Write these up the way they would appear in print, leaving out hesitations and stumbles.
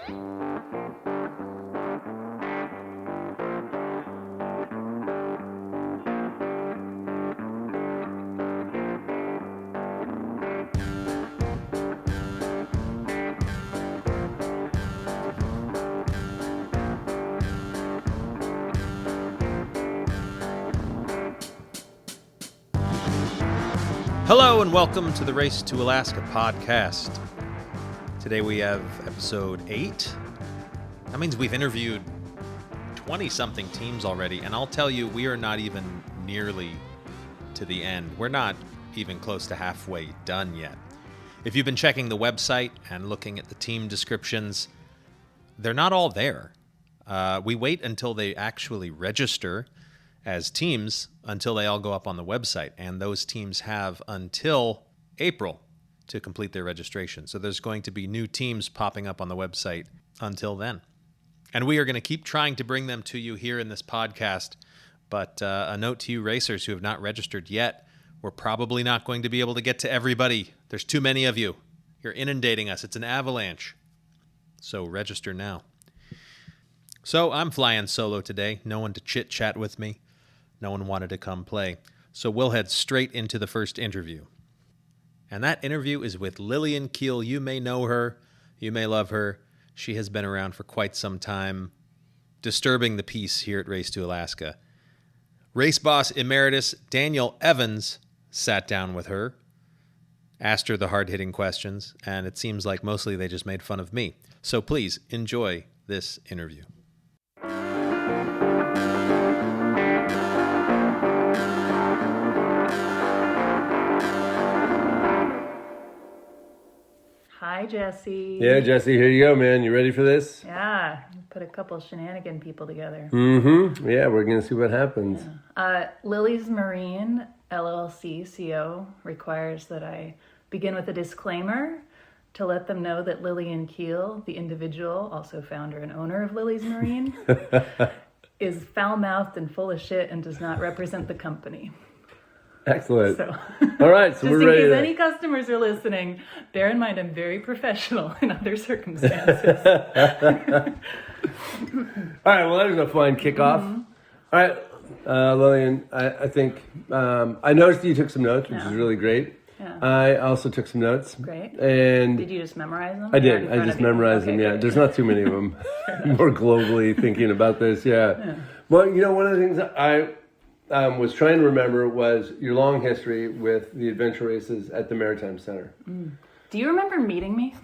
Hello and welcome to the Race to Alaska podcast. Today we have episode 8. That means we've interviewed 20-something teams already, and I'll tell you, we are not even nearly to the end. We're not even close to halfway done yet. If you've been checking the website and looking at the team descriptions, they're not all there. We wait until they actually register as teams until they all go up on the website, and those teams have until April to complete their registration. So there's going to be new teams popping up on the website until then. And we are going to keep trying to bring them to you here in this podcast, but a note to you racers who have not registered yet, we're probably not going to be able to get to everybody. There's too many of you. You're inundating us. It's an avalanche. So register now. So I'm flying solo today. No one to chit-chat with me. No one wanted to come play. So we'll head straight into the first interview. And that interview is with Lillian Keel. You may know her. You may love her. She has been around for quite some time, disturbing the peace here at Race to Alaska. Race boss emeritus Daniel Evans sat down with her, asked her the hard-hitting questions, and it seems like mostly they just made fun of me. So please enjoy this interview. Hi, Jesse. Yeah, Jesse, here you go, man. You ready for this? Yeah, put a couple shenanigan people together. Mm-hmm. Yeah, we're going to see what happens. Yeah. Lily's Marine LLC CO requires that I begin with a disclaimer to let them know that Lillian Keel, the individual, also founder and owner of Lily's Marine, is foul-mouthed and full of shit and does not represent the company. Excellent. So, all right, so we're ready. Just in case any customers are listening, bear in mind I'm very professional in other circumstances. All right, well, that was a fun kickoff. Mm-hmm. All right, Lillian, I think I noticed that you took some notes, which is really great. Yeah. I also took some notes. Great. And did you just memorize them? I did. I just memorized them, yeah. There's not too many of them. More globally thinking about this, yeah. Well, you know, one of the things I was trying to remember was your long history with the adventure races at the Maritime Center. Do you remember meeting me?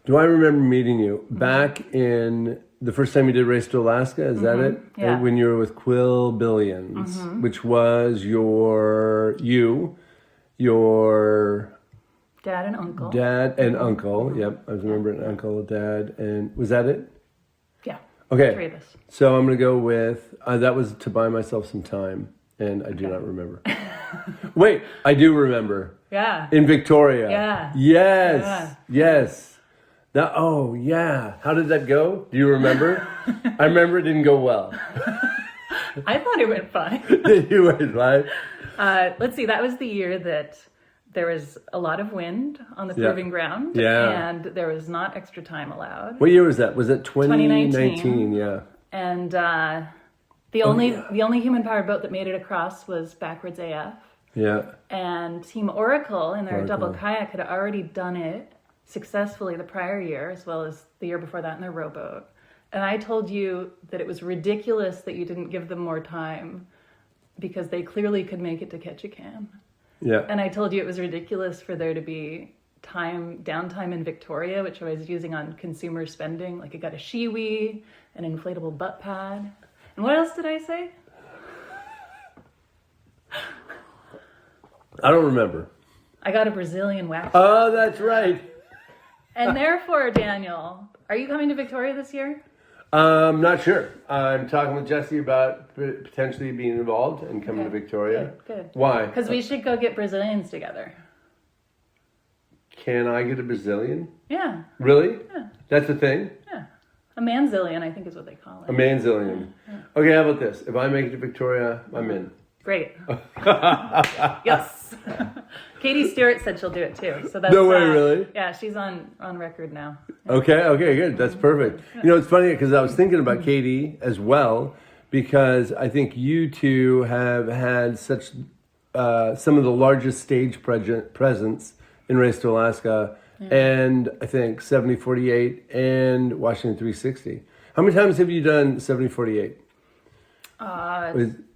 Do I remember meeting you back in the first time you did Race to Alaska? Is that it? Yeah. When you were with Quill Billions, which was your dad and uncle. Dad and uncle. Yep, I was remembering uncle, dad, and was that it? Yeah. Okay. 3 of us. So I'm going to go with that was to buy myself some time. And I do not remember. Wait, I do remember. Yeah. In Victoria. Yeah. Yes. Yeah. Yes. That, oh, yeah. How did that go? Do you remember? I remember it didn't go well. I thought it went fine. You went fine? Let's see. That was the year that there was a lot of wind on the proving ground. Yeah. And there was not extra time allowed. What year was that? Was it 2019? Yeah. And the only human-powered boat that made it across was Backwards AF. Yeah. And Team Oracle in their double kayak had already done it successfully the prior year, as well as the year before that in their rowboat. And I told you that it was ridiculous that you didn't give them more time because they clearly could make it to Ketchikan. Yeah. And I told you it was ridiculous for there to be downtime in Victoria, which I was using on consumer spending. Like I got a shiwi, an inflatable butt pad. And what else did I say? I don't remember. I got a Brazilian wax. Oh, that's right. And therefore, Daniel, are you coming to Victoria this year? Not sure. I'm talking with Jesse about potentially being involved and coming to Victoria. Good. Why? Because we should go get Brazilians together. Can I get a Brazilian? Yeah. Really? Yeah. That's a thing? Yeah. A manzillion, I think is what they call it. A manzillion. Yeah. Okay, how about this? If I make it to Victoria, I'm in. Great. Yes. Katie Stewart said she'll do it too. So that's No way, really? Yeah, she's on record now. Okay, good. That's perfect. You know, it's funny because I was thinking about Katie as well, because I think you two have had such some of the largest stage presence in Race to Alaska, and I think 70-48 and Washington 360. How many times have you done 70-48?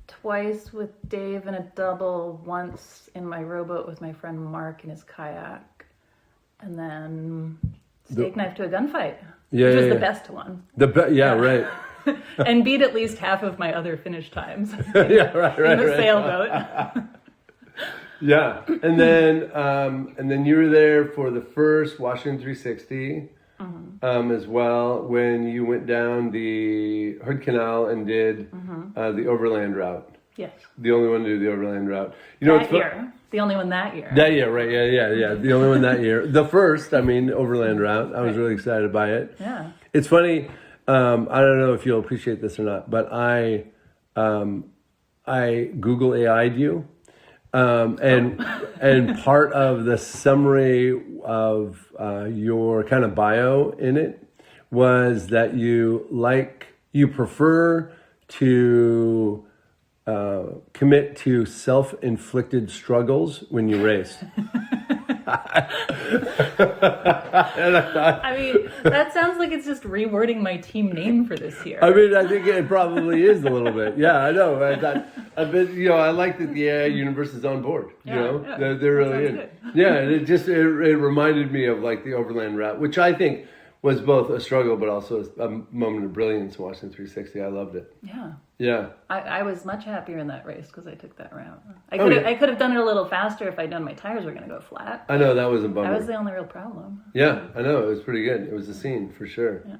Twice with Dave in a double, once in my rowboat with my friend Mark in his kayak, and then steak knife to a gunfight, which was the best one. Right. And beat at least half of my other finish times. Right. In the sailboat. Yeah, and then you were there for the first Washington 360 as well, when you went down the Hood Canal and did the overland route. Yes. The only one to do the overland route. You know, that year. The only one that year. That year, right? Yeah. The only one that year. The first, overland route. I was really excited by it. Yeah. It's funny. I don't know if you'll appreciate this or not, but I Google AI'd you. And part of the summary of your kind of bio in it was that you prefer to commit to self-inflicted struggles when you race. That sounds like it's just rewording my team name for this year. I think it probably is a little bit. Yeah, I know. I like that the AI universe is on board. They're really in. Good. Yeah, and it reminded me of like the overland route, which I think was both a struggle but also a moment of brilliance in Washington 360. I loved it. Yeah. Yeah. I was much happier in that race because I took that route. I could have done it a little faster if I'd known my tires were going to go flat. I know, that was a bummer. That was the only real problem. Yeah, I know. It was pretty good. It was a scene for sure. Yeah.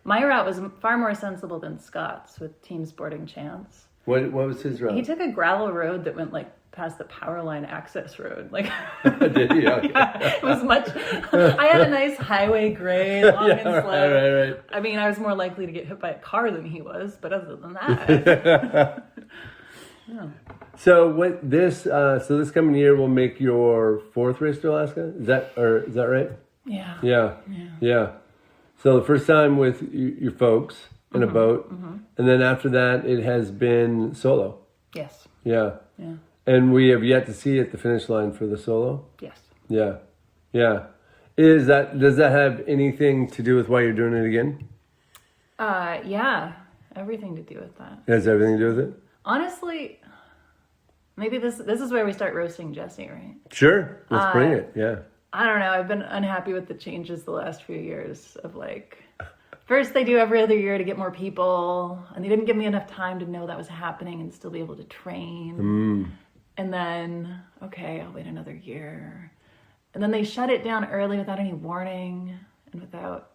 My route was far more sensible than Scott's with Team Sporting Chance. What was his route? He took a gravel road that went past the power line access road. Did he? Okay. Yeah, it was much. I had a nice highway grade, long and slow. Right. I was more likely to get hit by a car than he was, but other than that. Yeah. So this coming year will make your fourth race to Alaska? Is that right? Yeah. Yeah. So the first time with your folks in a boat, and then after that it has been solo. Yes. Yeah. And we have yet to see at the finish line for the solo? Yes. Yeah. Does that have anything to do with why you're doing it again? Yeah. Everything to do with that. It has everything to do with it? Honestly, maybe this is where we start roasting Jesse, right? Sure. Let's bring it. Yeah. I don't know. I've been unhappy with the changes the last few years of first they do every other year to get more people, and they didn't give me enough time to know that was happening and still be able to train. And then, okay, I'll wait another year. And then they shut it down early without any warning and without,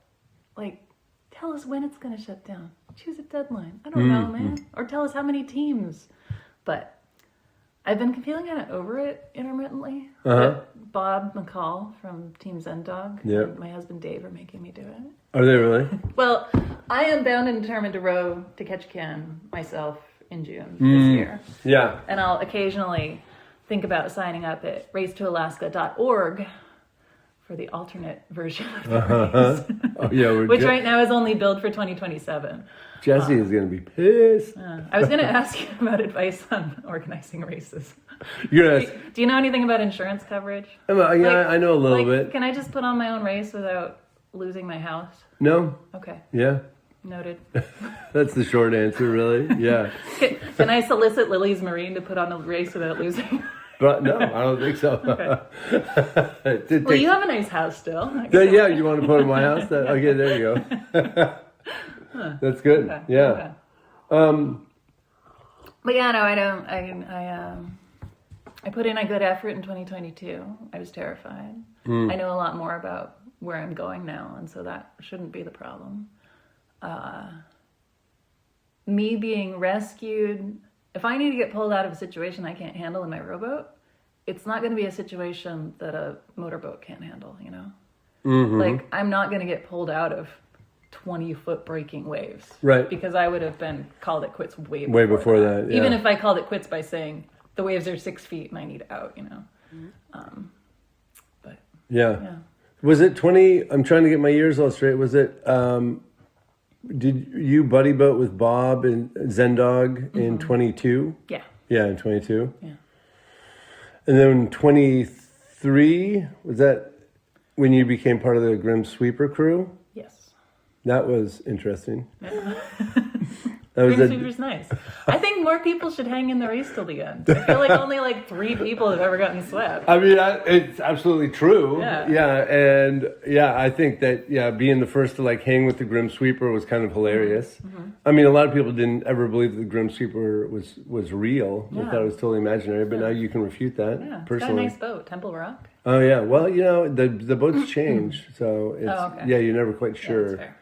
tell us when it's going to shut down. Choose a deadline. I don't know, man. Or tell us how many teams. But I've been feeling kind of over it intermittently. Bob McCall from Team Zendog and my husband Dave are making me do it. Are they really? Well, I am bound and determined to row to Ketchikan myself in June this year. Yeah. And I'll occasionally think about signing up at racetoalaska.org for the alternate version of the race. Oh, yeah, which right now is only billed for 2027. Jesse is going to be pissed. I was going to ask you about advice on organizing races. You're gonna ask, do you know anything about insurance coverage? I know a little bit. Can I just put on my own race without losing my house? No. Okay. Yeah. Noted. That's the short answer, really. Yeah. Can I solicit Lily's Marine to put on a race without losing? But no, I don't think so. Okay. Well, you have a nice house still. Yeah, you want to put in my house? Okay, there you go. That's good. Okay. Yeah. Okay. But yeah, no, I don't. I put in a good effort in 2022. I was terrified. I know a lot more about where I'm going now, and so that shouldn't be the problem. Me being rescued, if I need to get pulled out of a situation I can't handle in my rowboat, it's not going to be a situation that a motorboat can't handle, you know? I'm not going to get pulled out of 20-foot breaking waves. Right. Because I would have been called it quits way before that. Yeah. Even if I called it quits by saying, the waves are 6 feet and I need out, you know? But Yeah. Was it 20? I'm trying to get my years all straight. Was it? Did you buddy boat with Bob and Zendog in 22? Yeah. Yeah, in 22. Yeah. And then 23, was that when you became part of the Grim Sweeper crew? Yes. That was interesting. Yeah. That was Grim Sweeper's nice. I think more people should hang in the race till the end. I feel like only like 3 people have ever gotten swept. I mean, it's absolutely true. Yeah. And I think that, being the first to like hang with the Grim Sweeper was kind of hilarious. Mm-hmm. I mean, a lot of people didn't ever believe that the Grim Sweeper was real. They thought it was totally imaginary, but now you can refute that personally. It's got a nice boat, Temple Rock. Oh, yeah. Well, the boats change, so it's, you're never quite sure. Yeah, that's fair.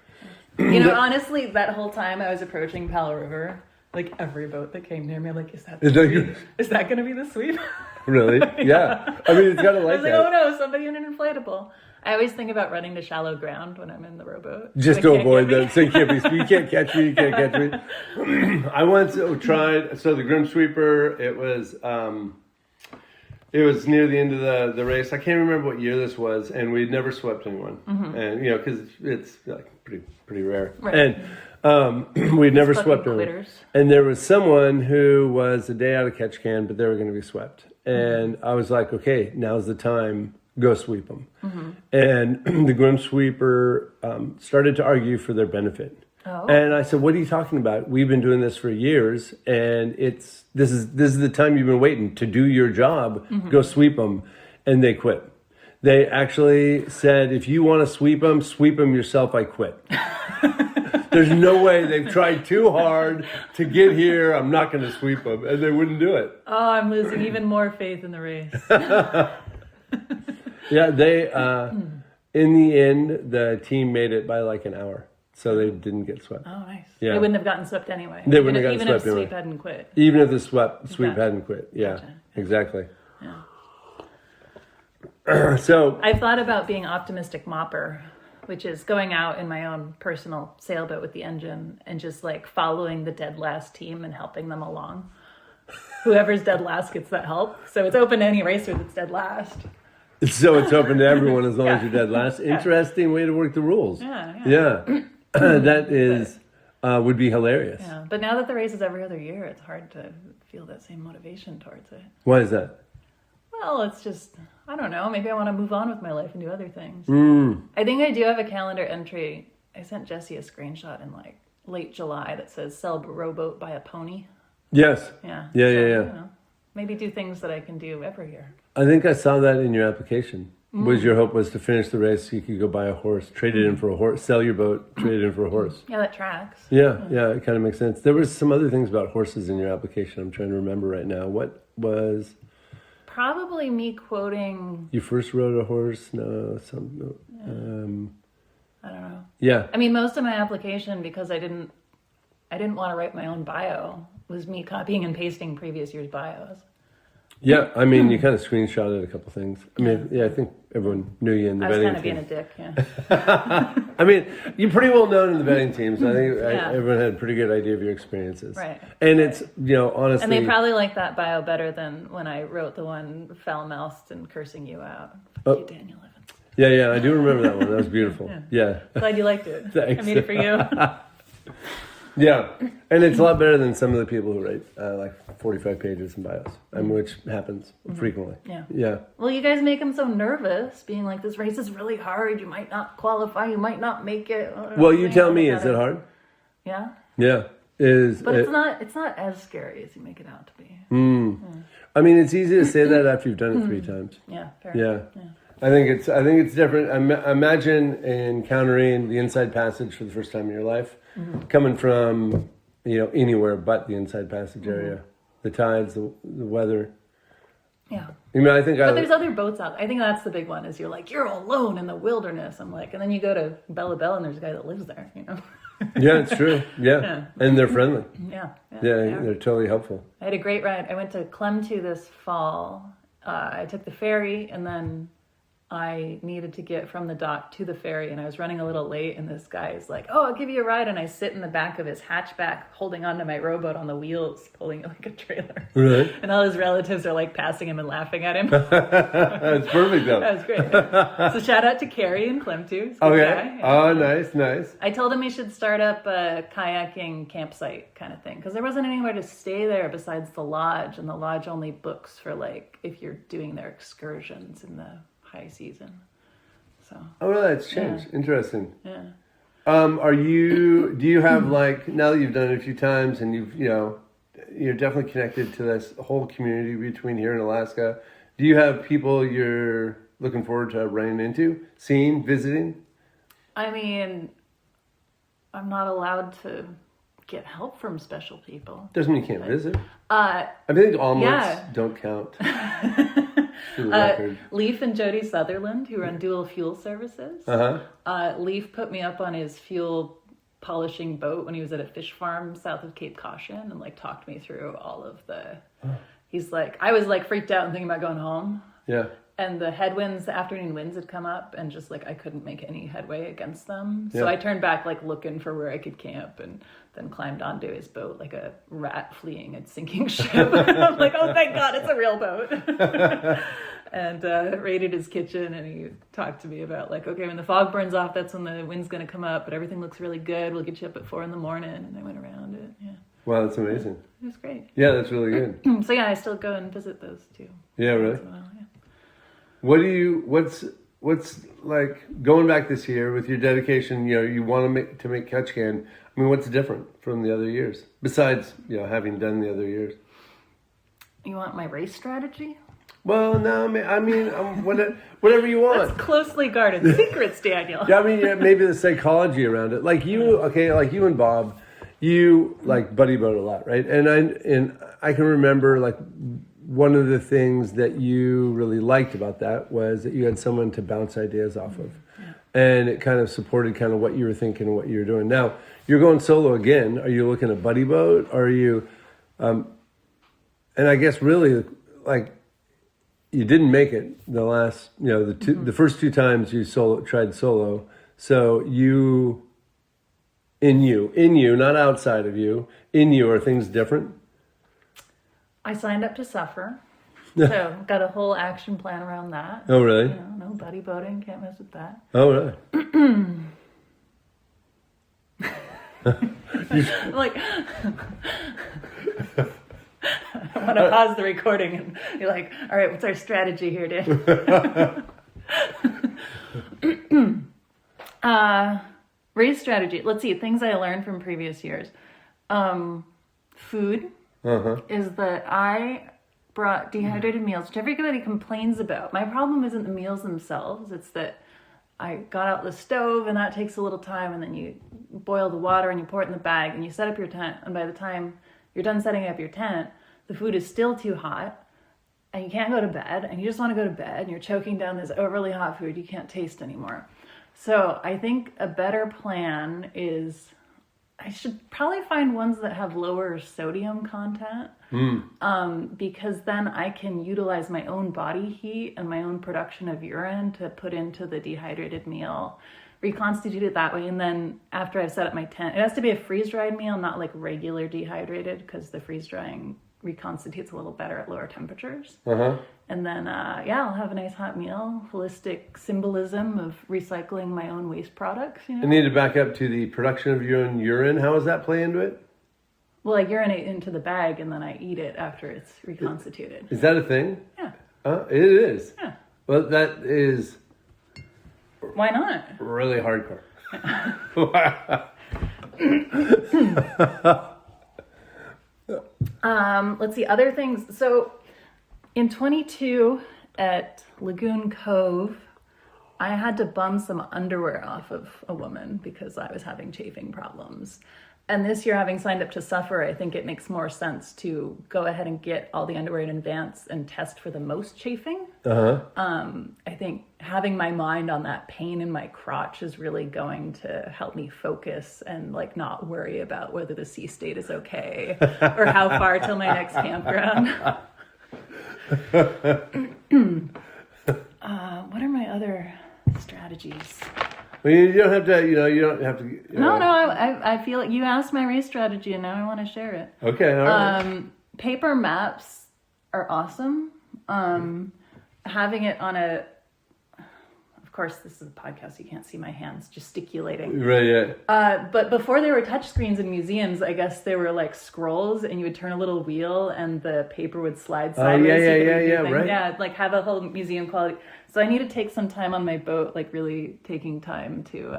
You know, honestly, that whole time I was approaching Pal River, like every boat that came near me, I'm like, is that going to be the sweep? Really? Yeah. I mean, it's got to like that. I was like, oh no, somebody in an inflatable. I always think about running to shallow ground when I'm in the rowboat. Just to avoid that. So you can't catch me. I once tried, so the Grim Sweeper, it was near the end of the race. I can't remember what year this was, and we'd never swept anyone. Mm-hmm. And, because it's like pretty rare. Right. And we'd never swept anyone. And there was someone who was a day out of catch can, but they were going to be swept. And I was like, okay, now's the time. Go sweep them. Mm-hmm. And the Grim Sweeper started to argue for their benefit. Oh. And I said, what are you talking about? We've been doing this for years, and this is the time you've been waiting to do your job. Mm-hmm. Go sweep them. And they quit. They actually said, if you want to sweep them yourself. I quit. There's no way. They've tried too hard to get here. I'm not going to sweep them. And they wouldn't do it. Oh, I'm losing even more faith in the race. Yeah, they, in the end, the team made it by like an hour. So they didn't get swept. Oh, nice. Yeah. They wouldn't have gotten swept anyway. They wouldn't have gotten swept anyway. Even if sweep hadn't quit. Even if the sweep hadn't quit. Yeah, gotcha. Exactly. Yeah. So I've thought about being optimistic mopper, which is going out in my own personal sailboat with the engine and just like following the dead last team and helping them along. Whoever's dead last gets that help. So it's open to any racer that's dead last. So it's open to everyone as long as you're dead last. Interesting way to work the rules. Yeah. That is would be hilarious. Yeah, but now that the race is every other year, it's hard to feel that same motivation towards it. Why is that? Well, it's just, I don't know. Maybe I want to move on with my life and do other things. I think I do have a calendar entry. I sent Jesse a screenshot in like late July that says sell rowboat, buy a pony. Yes. Yeah. Yeah. You know, maybe do things that I can do every year. I think I saw that in your application. Was your hope was to finish the race so you could go buy a horse, trade it in for a horse, sell your boat, trade it in for a horse. Yeah, that tracks. Yeah, it kind of makes sense. There was some other things about horses in your application I'm trying to remember right now. What was... Probably me quoting... You first rode a horse? No, I don't know. Yeah. I mean, most of my application, because I didn't want to write my own bio, was me copying and pasting previous year's bios. Yeah, I mean, you kind of screenshotted a couple things. I mean, I think everyone knew you in the betting team. I was kind of being a dick, yeah. I mean, you're pretty well known in the betting team, so I think everyone had a pretty good idea of your experiences. Right. And it's, honestly... And they probably like that bio better than when I wrote the one foul-mouthed and cursing you out. Fuck you, Daniel Evans. Yeah, I do remember that one. That was beautiful. Yeah. Glad you liked it. Thanks. I made it for you. Yeah, and it's a lot better than some of the people who write like 45 pages in bios, which happens frequently. Yeah. Well, you guys make them so nervous, being like, this race is really hard. You might not qualify. You might not make it. Well, you tell me, is it hard? Yeah. Yeah. But it's not as scary as you make it out to be. I mean, it's easy to say that after you've done it 3 times. Yeah. Fair. Yeah. I think it's different. Imagine encountering the Inside Passage for the first time in your life, coming from anywhere but the Inside Passage area, the tides, the weather. Yeah. I mean, but there's other boats out. I think that's the big one. Is you're like, you're alone in the wilderness. I'm like, and then you go to Bella Bella and there's a guy that lives there. Yeah, it's true. Yeah. And they're friendly. Yeah, they're totally helpful. I had a great ride. I went to Clemtu this fall. I took the ferry and then I needed to get from the dock to the ferry, and I was running a little late, and this guy is like, "Oh, I'll give you a ride," and I sit in the back of his hatchback holding onto my rowboat on the wheels, pulling it like a trailer. Really? And all his relatives are like passing him and laughing at him. That's perfect though. That was great. So shout out to Carrie and Clem too. He's a good guy. Oh, nice. I told him he should start up a kayaking campsite kind of thing, because there wasn't anywhere to stay there besides the lodge, and the lodge only books for like if you're doing their excursions in the high season. So oh really, that's changed. Yeah. Interesting. Yeah. Do you have like, now that you've done it a few times and you're definitely connected to this whole community between here and Alaska, do you have people you're looking forward to running into, seeing, visiting? I mean, I'm not allowed to get help from special people. Doesn't mean you can't visit. I think omelets don't count. Leaf and Jody Sutherland, who run Dual Fuel Services. Leaf put me up on his fuel polishing boat when he was at a fish farm south of Cape Caution, and like talked me through all of the. He's like, I was like freaked out and thinking about going home. Yeah. And the headwinds, the afternoon winds had come up, and just like I couldn't make any headway against them. So Yeah. I turned back like looking for where I could camp, and then climbed onto his boat like a rat fleeing a sinking ship. I'm like, oh, thank God, it's a real boat. And raided his kitchen, and he talked to me about like, okay, when the fog burns off, that's when the wind's going to come up, but everything looks really good. We'll get you up at 4 a.m. And I went around it. Yeah. Wow, that's amazing. It was great. Yeah, that's really good. So yeah, I still go and visit those too. Yeah, really? Once in a while, yeah. What's like going back this year with your dedication? You want to make Ketchikan. I mean, what's different from the other years besides having done the other years? You want my race strategy? Well, no, I mean, whatever you want. That's closely guarded secrets, Daniel. Yeah, I mean, maybe the psychology around it. Like you and Bob, you like buddy boat a lot, right? And I can remember like one of the things that you really liked about that was that you had someone to bounce ideas off of. Yeah. And it kind of supported kind of what you were thinking and what you were doing. Now, you're going solo again. Are you looking at buddy boat? Or are you, and I guess really like you didn't make it the last, the first 2 times you tried solo. So in you, not outside of you, in you, are things different? I signed up to suffer, so got a whole action plan around that. Oh, really? No buddy boating, can't mess with that. Oh, really? Like, I want to pause the recording and you're like, all right, what's our strategy here, Dan? Race strategy. Let's see, things I learned from previous years. Food. Is that I brought dehydrated meals, which everybody complains about. My problem isn't the meals themselves. It's that I got out the stove, and that takes a little time, and then you boil the water and you pour it in the bag and you set up your tent. And by the time you're done setting up your tent, the food is still too hot and you can't go to bed, and you just want to go to bed, and you're choking down this overly hot food you can't taste anymore. So I think a better plan is I should probably find ones that have lower sodium content, because then I can utilize my own body heat and my own production of urine to put into the dehydrated meal, reconstitute it that way. And then after I've set up my tent, it has to be a freeze-dried meal, not like regular dehydrated, because the freeze-drying reconstitutes a little better at lower temperatures. And then, I'll have a nice hot meal, holistic symbolism of recycling my own waste products. I need to back up to the production of your own urine. How does that play into it? Well, I urinate into the bag, and then I eat it after it's reconstituted. Is that a thing? Yeah. It is? Yeah. Well, that is... Why not? Really hardcore. Let's see, other things. So in 22 at Lagoon Cove, I had to bum some underwear off of a woman because I was having chafing problems. And this year, having signed up to suffer, I think it makes more sense to go ahead and get all the underwear in advance and test for the most chafing. I think having my mind on that pain in my crotch is really going to help me focus and like not worry about whether the sea state is okay or how far till my next campground. What are my other strategies? Well, you don't have to, you don't have to. No, I feel like you asked my race strategy and now I want to share it. Okay, all right. Paper maps are awesome. Having it on of course, this is a podcast, you can't see my hands gesticulating. Right, yeah. But before there were touchscreens in museums, I guess they were like scrolls, and you would turn a little wheel, and the paper would slide sideways. Right. Yeah, like have a whole museum quality. So I need to take some time on my boat, like really taking time to.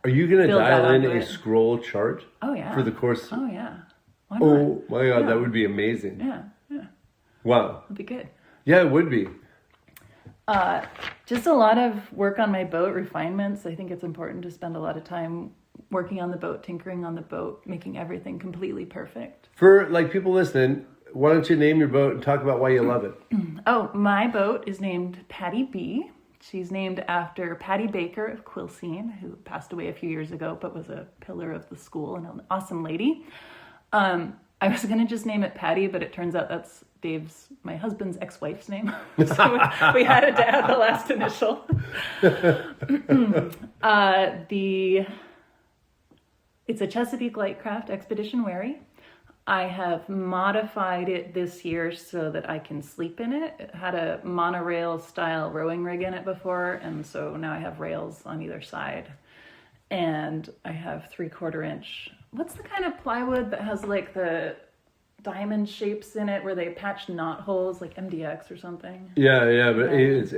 Are you going to dial in a it. Scroll chart? Oh yeah. For the course. Oh yeah. Why not? Oh my God, that would be amazing. Yeah. Wow. It'd be good. Yeah, it would be. Just a lot of work on my boat, refinements. I think it's important to spend a lot of time working on the boat, tinkering on the boat, making everything completely perfect. For like people listening, why don't you name your boat and talk about why you love it? Oh, my boat is named Patty B. She's named after Patty Baker of Quilcene, who passed away a few years ago, but was a pillar of the school and an awesome lady. I was going to just name it Patty, but it turns out that's my husband's ex-wife's name. So we had to add the last initial. It's a Chesapeake Lightcraft Expedition Wherry. I have modified it this year so that I can sleep in it. It had a monorail style rowing rig in it before, and so now I have rails on either side. And I have 3/4 inch. What's the kind of plywood that has like the diamond shapes in it where they patch knot holes, like MDX or something? Yeah, but it's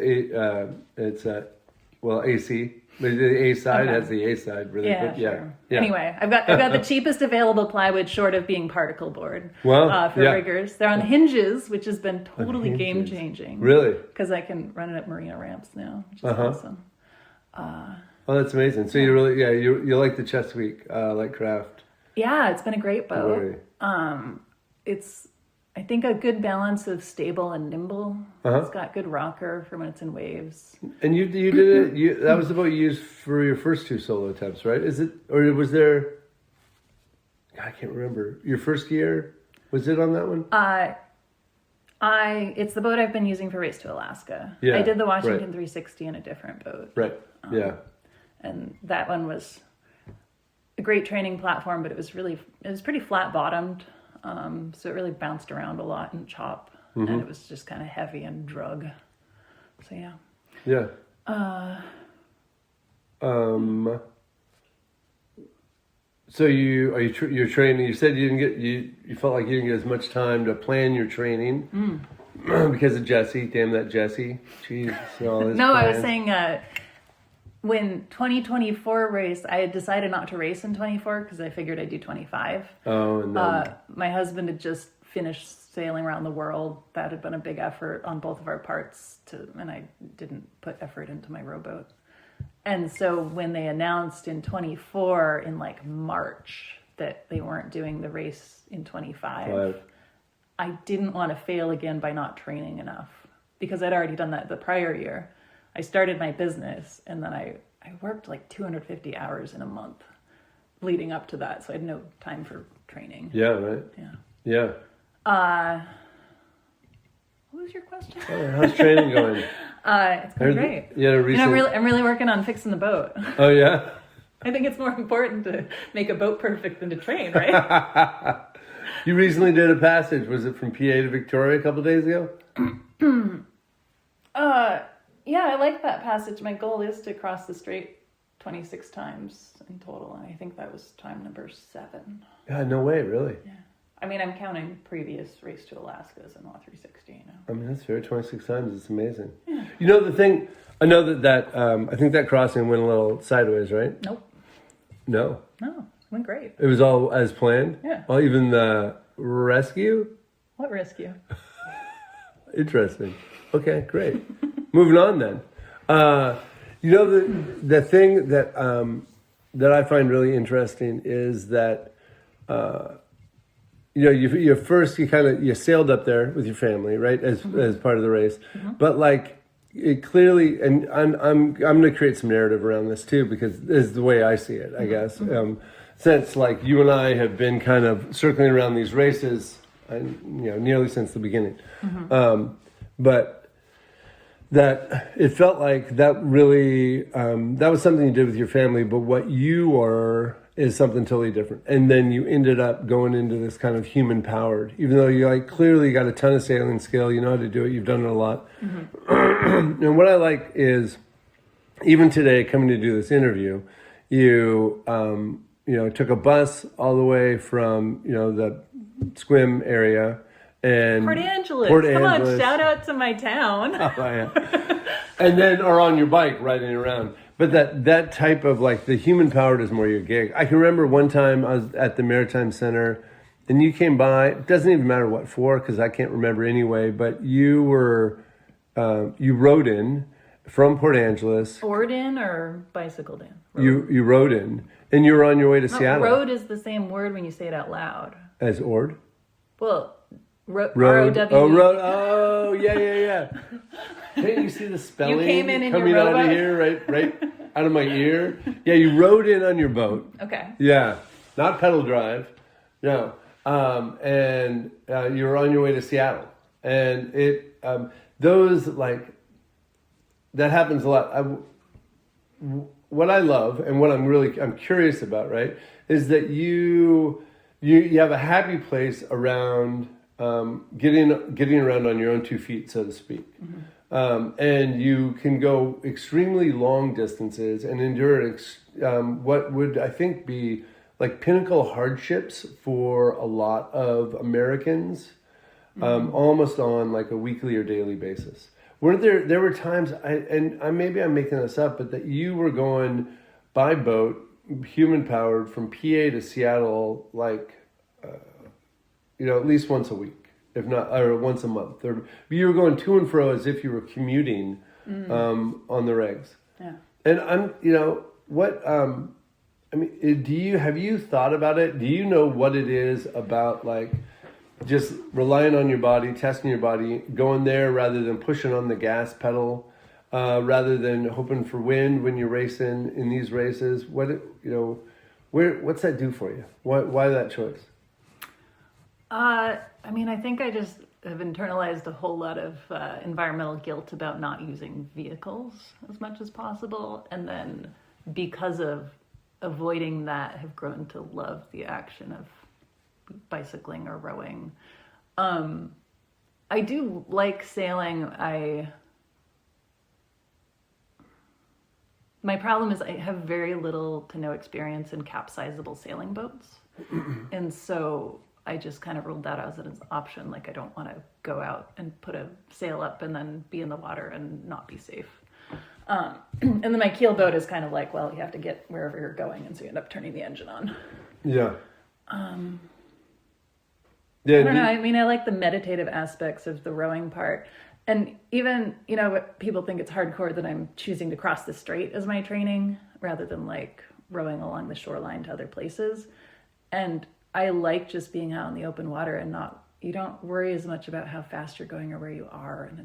AC. The A side has the A side. Really Sure. Anyway, I've got the cheapest available plywood, short of being particle board. Well, for riggers, they're on hinges, which has been totally game changing. Really? Because I can run it at marina ramps now, which is awesome. Oh, that's amazing. So you really, you like the Chesapeake Lightcraft? Yeah, it's been a great boat. It's, I think, a good balance of stable and nimble. It's got good rocker for when it's in waves. And you did it. That was the boat you used for your first 2 solo attempts, right? Is it, or was there? God, I can't remember. Your first year, was it on that one? It's the boat I've been using for Race to Alaska. Yeah, I did the Washington 360 in a different boat. Right. And that one was a great training platform, but it was pretty flat bottomed. So it really bounced around a lot and chop, and it was just kind of heavy and drug. So yeah. Yeah. So you're training. You said you felt like you didn't get as much time to plan your training because of Jesse. Damn that Jesse. Jeez. No, I was saying when 2024 race, I had decided not to race in 24 because I figured I'd do 25. Oh, and then... my husband had just finished sailing around the world. That had been a big effort on both of our parts, and I didn't put effort into my rowboat. And so when they announced in 24 in like March that they weren't doing the race in 25, I didn't want to fail again by not training enough, because I'd already done that the prior year. I started my business, and then I worked like 250 hours in a month leading up to that, so I had no time for training. Yeah, right. Yeah. What was your question? How's training going? It's going great. I'm really working on fixing the boat. Oh, yeah? I think it's more important to make a boat perfect than to train, right? You recently did a passage. Was it from PA to Victoria a couple of days ago? Yeah, I like that passage. My goal is to cross the strait 26 times in total, and I think that was time number 7. Yeah, no way, really? Yeah. I mean, I'm counting previous Race to Alaska's and Law 360, you know. I mean, that's fair. 26 times. It's amazing. Yeah. You know, the thing, I know that I think that crossing went a little sideways, right? Nope. No, it went great. It was all as planned? Yeah. Well, even the rescue? What rescue? Interesting. Okay, great. Moving on then. You know, the thing that I find really interesting is that, you know, you sailed up there with your family, right, as part of the race, but like it clearly, and I'm going to create some narrative around this too, because this is the way I see it, I guess. Since like you and I have been kind of circling around these races, nearly since the beginning, but that it felt like that really, that was something you did with your family, but what you are is something totally different. And then you ended up going into this kind of human powered, even though you like clearly got a ton of sailing skill, you know how to do it, you've done it a lot. Mm-hmm. And what I like is, even today, coming to do this interview, you took a bus all the way from, the Squim area and Port Angeles. Come on, shout out to my town. Oh, yeah. And then, or on your bike riding around. But that type of like the human powered is more your gig. I can remember one time I was at the Maritime Center and you came by. It doesn't even matter what for, because I can't remember anyway, but you rode in from Port Angeles. Oared in or bicycled in? You rode in, and you were on your way to Seattle. Road is the same word when you say it out loud. As oared? Well, road. R-O-W. Oh, road. Oh, yeah. Can't you see the spelling you came in coming your out of here, right out of my ear? Yeah, you rode in on your boat. Okay. Yeah, not pedal drive. No. And you were on your way to Seattle. And that happens a lot. What I love and what I'm curious about, right, is that you have a happy place around getting around on your own 2 feet, so to speak. Mm-hmm. And you can go extremely long distances and endure what would, I think, be like pinnacle hardships for a lot of Americans, almost on like a weekly or daily basis. Weren't there were times, maybe I'm making this up, but that you were going by boat, human powered, from PA to Seattle, like, at least once a week, if not, or once a month. You were going to and fro as if you were commuting on the regs. Yeah. And have you thought about it? Do you know what it is about, like, just relying on your body, testing your body, going there rather than pushing on the gas pedal, rather than hoping for wind when you're racing in these races? What's that do for you? Why that choice? I think I just have internalized a whole lot of environmental guilt about not using vehicles as much as possible. And then because of avoiding that, have grown to love the action of bicycling or rowing. I do like sailing. My problem is I have very little to no experience in capsizable sailing boats. And so I just kind of ruled that out as an option. Like, I don't want to go out and put a sail up and then be in the water and not be safe. And then my keel boat is kind of like, well, you have to get wherever you're going, and so you end up turning the engine on. Yeah. Yeah, I don't know. I like the meditative aspects of the rowing part. And even, people think it's hardcore that I'm choosing to cross the strait as my training rather than like rowing along the shoreline to other places. And I like just being out in the open water and you don't worry as much about how fast you're going or where you are. And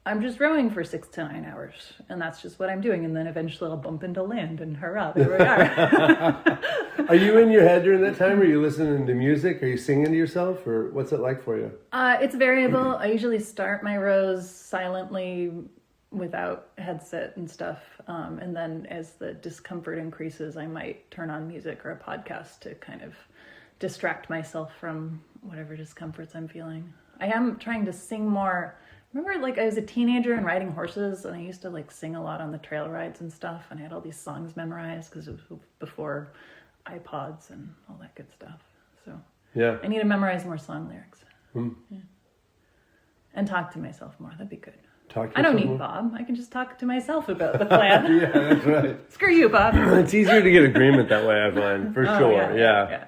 I'm just rowing for 6 to 9 hours, and that's just what I'm doing. And then eventually I'll bump into land, and hurrah, there we are. Are you in your head during that time? Are you listening to music? Are you singing to yourself, or what's it like for you? It's variable. I usually start my rows silently without headset and stuff. And then as the discomfort increases, I might turn on music or a podcast to kind of distract myself from whatever discomforts I'm feeling. I am trying to sing more. Remember, like, I was a teenager and riding horses, and I used to like sing a lot on the trail rides and stuff, and I had all these songs memorized because it was before iPods and all that good stuff. So yeah, I need to memorize more song lyrics. Yeah. And talk to myself more. That'd be good. I don't need Bob. I can just talk to myself about the plan. Yeah, that's right. Screw you, Bob. It's easier to get agreement that way, I find, for sure. Yeah.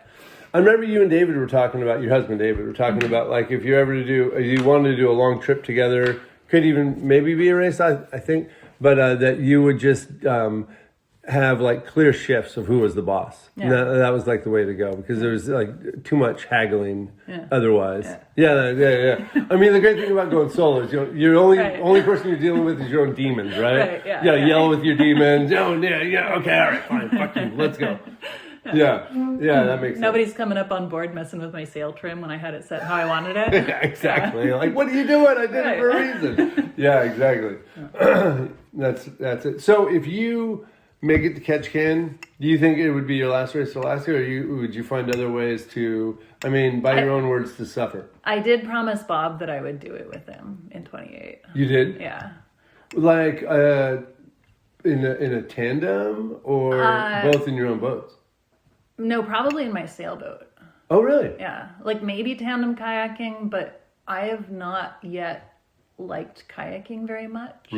I remember you and David were talking about, your husband David, were talking about, like, if you wanted to do a long trip together, could even maybe be a race, I think, but that you would just have like clear shifts of who was the boss. Yeah. That was like the way to go, because there was like too much haggling otherwise. Yeah. I mean, the great thing about going solo is you're only person you're dealing with is your own demons, right? Right. Yeah. Yell with your demons. Oh, yeah. Okay. All right. Fine. Fuck you. Let's go. Yeah, that makes sense. Nobody's coming up on board messing with my sail trim when I had it set how I wanted it. Exactly. Like, what are you doing? I did it for a reason. Yeah, exactly. That's it. So if you make it to Catch Can, do you think it would be your last race to Alaska, or would you find other ways to, by your own words, to suffer? I did promise Bob that I would do it with him in 28. You did? Yeah. Like in a tandem, or both in your own boats? No, probably in my sailboat. Oh, really? Yeah. Like maybe tandem kayaking, but I have not yet liked kayaking very much.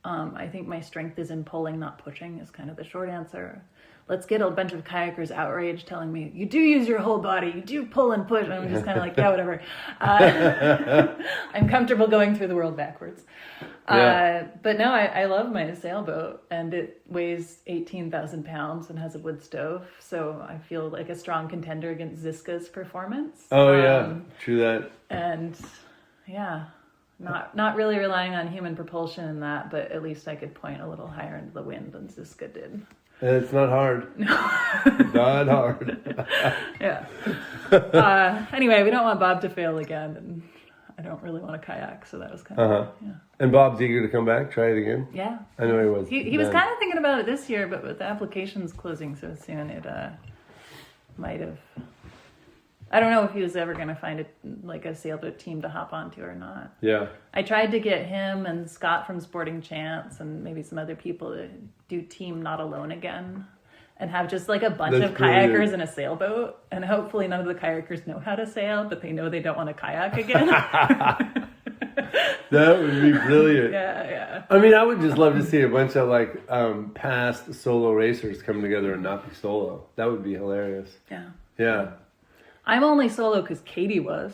I think my strength is in pulling, not pushing, is kind of the short answer. Let's get a bunch of kayakers outraged telling me, you do use your whole body, you do pull and push. And I'm just kind of like, yeah, whatever. I'm comfortable going through the world backwards. But no, I love my sailboat, and it weighs 18,000 pounds and has a wood stove. So I feel like a strong contender against Ziska's performance. Oh, yeah, true that. And yeah. Not really relying on human propulsion in that, but at least I could point a little higher into the wind than Ziska did. It's not hard. No. Not hard. Yeah. Anyway, we don't want Bob to fail again, and I don't really want to kayak, so that was kind of yeah. And Bob's eager to come back, try it again? Yeah. I know he was. He was kind of thinking about it this year, but with the applications closing so soon, it might have... I don't know if he was ever going to find a sailboat team to hop onto or not. Yeah. I tried to get him and Scott from Sporting Chance and maybe some other people to do Team Not Alone Again and have just like a bunch of kayakers in a sailboat. And hopefully none of the kayakers know how to sail, but they know they don't want to kayak again. That would be brilliant. Yeah. I would just love to see a bunch of past solo racers come together and not be solo. That would be hilarious. Yeah. Yeah. I'm only solo because Katie was.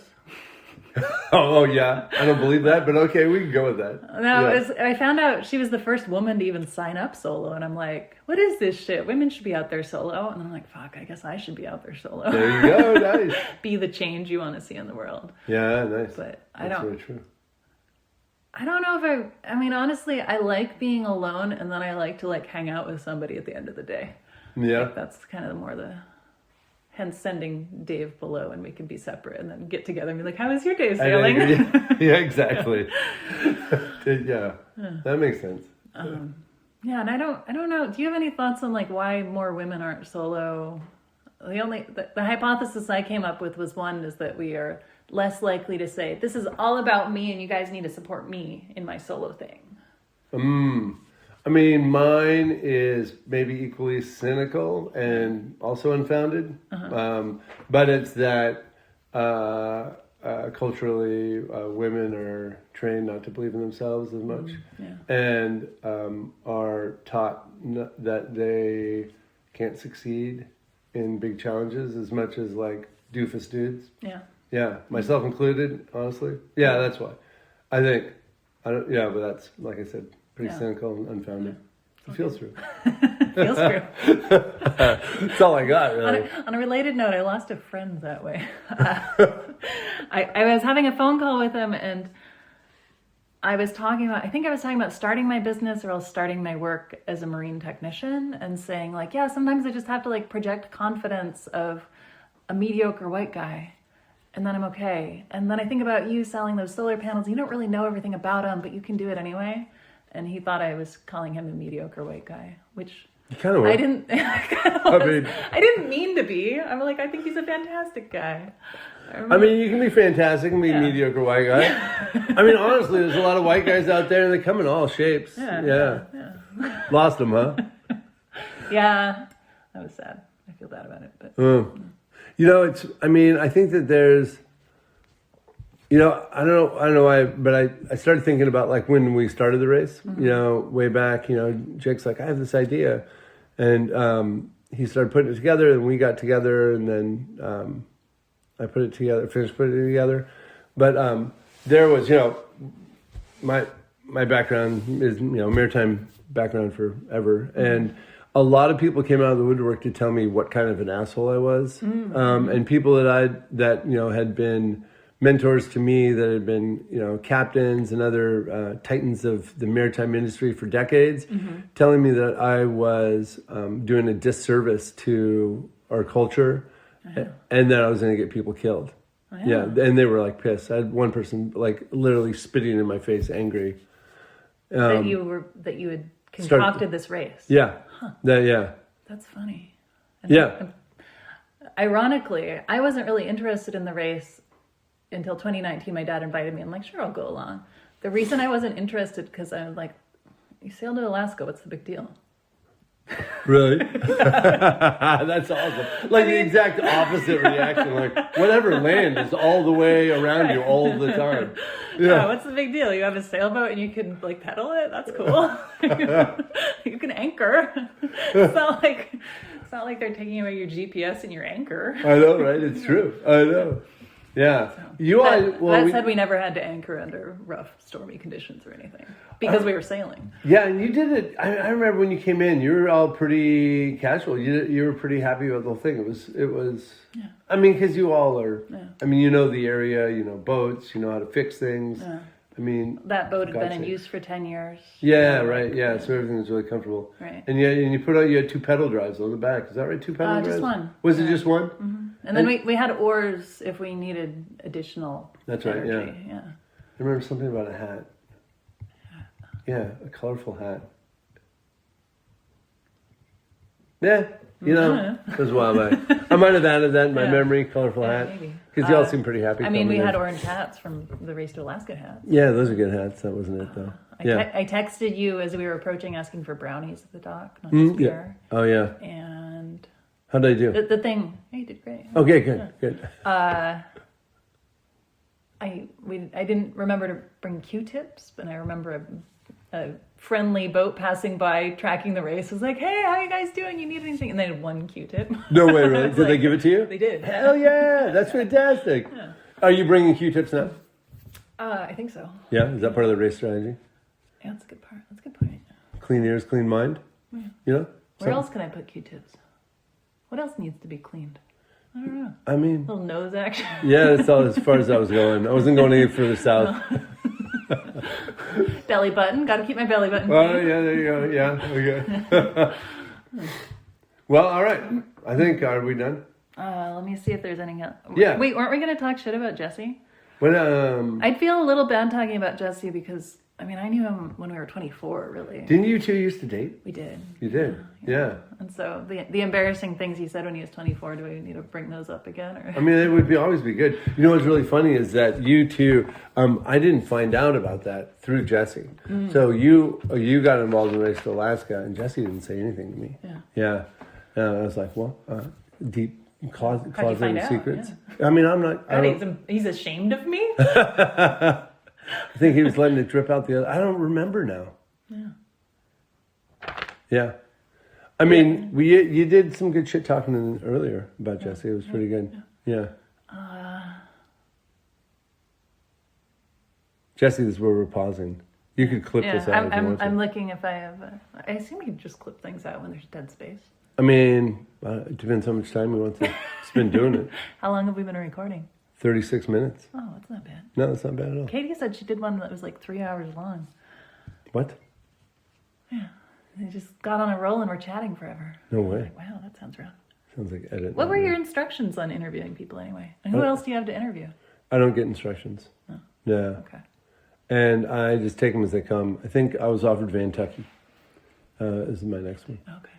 Oh, yeah. I don't believe that, but okay, we can go with that. No, yeah. I found out she was the first woman to even sign up solo, and I'm like, what is this shit? Women should be out there solo. And I'm like, fuck, I guess I should be out there solo. There you go, nice. Be the change you want to see in the world. Yeah, nice. But That's very true. I don't know if honestly, I like being alone, and then I like to hang out with somebody at the end of the day. Yeah. That's kind of hence sending Dave below, and we can be separate and then get together and be like, how was your day sailing? Yeah, exactly. Yeah, that makes sense. Yeah, and I don't know. Do you have any thoughts on why more women aren't solo? The hypothesis I came up with was one is that we are less likely to say, this is all about me and you guys need to support me in my solo thing. Mine is maybe equally cynical and also unfounded. But it's that culturally women are trained not to believe in themselves as much and are taught that they can't succeed in big challenges as much as doofus dudes. Yeah, myself included, honestly. Yeah, that's why. I think, but that's, like I said, pretty cynical and unfounded. It feels true. Feels true. That's all I got, really. On a related note, I lost a friend that way. I was having a phone call with him, and I was talking about starting my business or else starting my work as a marine technician, and saying sometimes I just have to project confidence of a mediocre white guy. And then I'm okay. And then I think about you selling those solar panels. You don't really know everything about them, but you can do it anyway. And he thought I was calling him a mediocre white guy, which kind of I didn't. I didn't mean to be. I'm I think he's a fantastic guy. You can be fantastic and be a mediocre white guy. Honestly, there's a lot of white guys out there, and they come in all shapes. Yeah. Lost them, huh? Yeah, that was sad. I feel bad about it, but. It's. I think that there's. I don't know why, but I started thinking about when we started the race, way back, Jake's I have this idea, and he started putting it together, and we got together, and then I finished putting it together. But there was, my background is, maritime background forever, and a lot of people came out of the woodwork to tell me what kind of an asshole I was, and people that had been mentors to me that had been, captains and other titans of the maritime industry for decades, telling me that I was doing a disservice to our culture, and that I was going to get people killed. Yeah, and they were like pissed. I had one person like literally spitting in my face, angry. That you had concocted this race. Yeah, That's funny. And ironically, I wasn't really interested in the race until 2019. My dad invited me. I'm like, sure, I'll go along. The reason I wasn't interested because I was like, you sailed to Alaska. What's the big deal? Really? That's awesome. Like the exact opposite reaction. Like whatever, land is all the way around you all the time. Yeah. What's the big deal? You have a sailboat and you can like pedal it. That's cool. You can anchor. It's not like they're taking away your GPS and your anchor. I know, right? It's true. I know. Yeah. That said, we never had to anchor under rough, stormy conditions or anything because we were sailing. Yeah, and you did it. I remember when you came in, you were all pretty casual. You were pretty happy about the whole thing. It was. Yeah. I mean, because you all are. Yeah. I mean, you know the area. You know boats. You know how to fix things. Yeah. I mean, that boat had been in use for 10 years. Yeah, right. Yeah, so everything was really comfortable. Right. And you had 2 pedal drives on the back. Is that right? 2 pedal drives? Just one. Was it just one? Mm-hmm. And then we had oars if we needed additional. That's energy. right. Yeah. I remember something about a hat. Yeah, a colorful hat. Yeah. It was a while back. I might have added that in my memory, colorful hat. Because y'all seem pretty happy. I mean, we had orange hats from the Race to Alaska hats. Yeah, those are good hats. That wasn't it, though. I texted you as we were approaching asking for brownies at the dock, not just beer. Oh, yeah. And... How did I do? The thing... You did great. Okay, good. I didn't remember to bring Q-tips, but I remember a friendly boat passing by tracking the race was like, hey, how are you guys doing? You need anything? And they had 1 Q-tip. No way, really? Did they give it to you? They did. Hell yeah, that's fantastic. Yeah. Are you bringing Q-tips now? I think so. Yeah, is that part of the race strategy? Yeah, that's a good part. That's a good point. Clean ears, clean mind. Yeah. Where else can I put Q-tips? What else needs to be cleaned? I don't know. I mean... A little nose action? Yeah, that's all as far as I was going. I wasn't going any further south. Belly button. Got to keep my belly button. Oh, yeah, there you go. Yeah, okay. Well, all right. I think, are we done? Let me see if there's anything else. Yeah. Wait, weren't we going to talk shit about Jesse? When, I'd feel a little bad talking about Jesse because... I mean, I knew him when we were 24, really. Didn't you two used to date? We did. You did? Yeah. And so the embarrassing things he said when he was 24, do we need to bring those up again? Or? I mean, it would always be good. You know what's really funny is that you two, I didn't find out about that through Jesse. Mm. So you got involved in the Race to Alaska, and Jesse didn't say anything to me. Yeah. I was like, well, deep closet secrets. Yeah. I mean, I'm not... He's ashamed of me? I think he was letting it drip out the other. I don't remember now. Yeah. I mean, you did some good shit talking earlier about Jesse. It was pretty good. Yeah. Jesse, this is where we're pausing. You could clip this out. I'm looking if I have. I assume you can just clip things out when there's dead space. I mean, it depends how much time we want to spend doing it. How long have we been recording? 36 minutes. Oh, that's not bad. No, that's not bad at all. Katie said she did one that was like 3 hours long. What? Yeah. They just got on a roll and were chatting forever. No way. Like, wow, that sounds rough. Sounds like edit. What were your instructions on interviewing people anyway? And who else do you have to interview? I don't get instructions. Oh. Yeah. Okay. And I just take them as they come. I think I was offered Vantucky. This is my next one. Okay.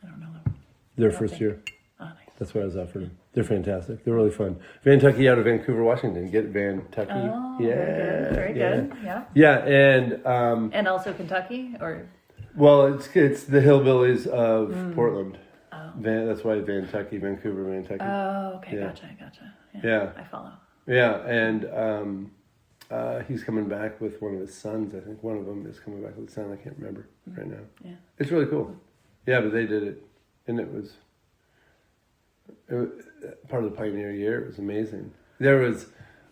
I don't know them. Their first year. Oh, nice. That's what I was offered them. They're fantastic. They're really fun. Vantucky out of Vancouver, Washington. Get Vantucky. Oh, yeah. Very good. Yeah. Yeah, and also Kentucky, or? Well, it's the hillbillies of Portland. Oh. That's why Vantucky, Vancouver, Vantucky. Oh, okay. Yeah. Gotcha. Yeah. I follow. Yeah, and he's coming back with one of his sons. I think one of them is coming back with a son. I can't remember right now. Yeah. It's really cool. Yeah, but they did it, and it was part of the Pioneer Year. It was amazing. There was,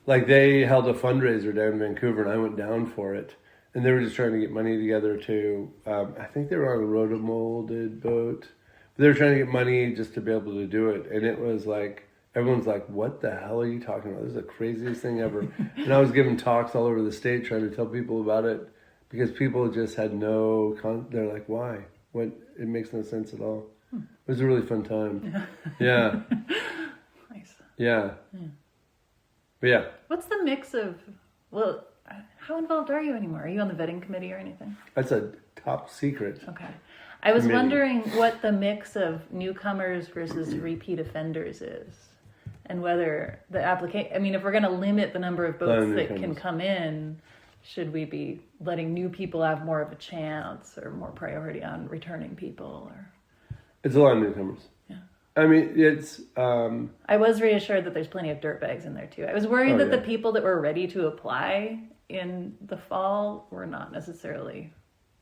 they held a fundraiser down in Vancouver, and I went down for it. And they were just trying to get money together to, I think they were on a rotomolded boat. They were trying to get money just to be able to do it. And it was like, everyone's like, what the hell are you talking about? This is the craziest thing ever. And I was giving talks all over the state trying to tell people about it because people just had they're like, why? What? It makes no sense at all. It was a really fun time. Yeah. Nice. Yeah. But yeah. What's the mix of, well, how involved are you anymore? Are you on the vetting committee or anything? That's a top secret. Okay. I was committee. wondering what the mix of newcomers versus repeat offenders is. And whether the application, I mean, if we're going to limit the number of boats that can come in, should we be letting new people have more of a chance or more priority on returning people? Or It's a lot of newcomers. Yeah. I mean, it's... I was reassured that there's plenty of dirtbags in there too. I was worried that the people that were ready to apply in the fall were not necessarily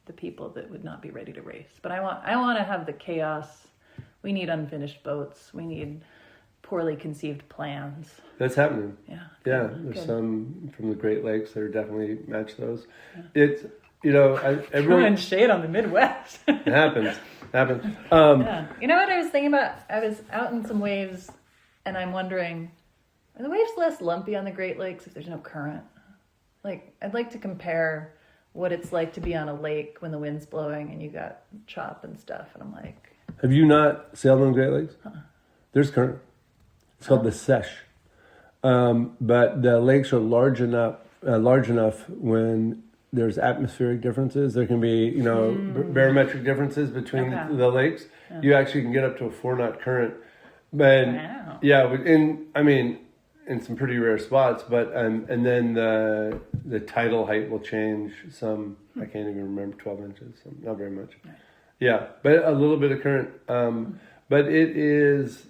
the people that would not be ready to race. But I want to have the chaos. We need unfinished boats. We need poorly conceived plans. That's happening. Yeah. Yeah, there's some from the Great Lakes that are definitely match those. Yeah. It's, you know, everyone shade on the Midwest. It happens. Yeah. You know what I was thinking about? I was out in some waves, and I'm wondering, are the waves less lumpy on the Great Lakes if there's no current? Like, I'd like to compare what it's like to be on a lake when the wind's blowing and you got chop and stuff, and I'm like... Have you not sailed on the Great Lakes? There's current. It's called the Sesh. But the lakes are large enough when there's atmospheric differences. There can be, you know, barometric differences between the lakes. Yeah. You actually can get up to a 4-knot current. But yeah, in some pretty rare spots. But and then the tidal height will change some. I can't even remember, 12 inches. So not very much. Right. Yeah, but a little bit of current. But it is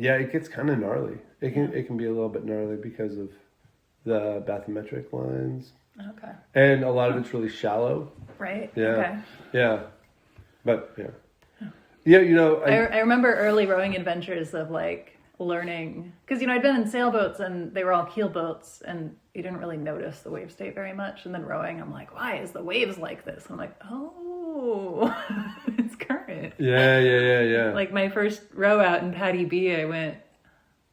it gets kind of gnarly. It can be a little bit gnarly because of the bathymetric lines. Okay. And a lot of it's really shallow. Right. Yeah. Okay. Yeah. But yeah, you know. I remember early rowing adventures of like learning, because, you know, I'd been in sailboats and they were all keel boats and you didn't really notice the wave state very much. And then rowing, I'm like, why is the waves like this? And I'm like, oh, it's current. Yeah. Like my first row out in Patty B, it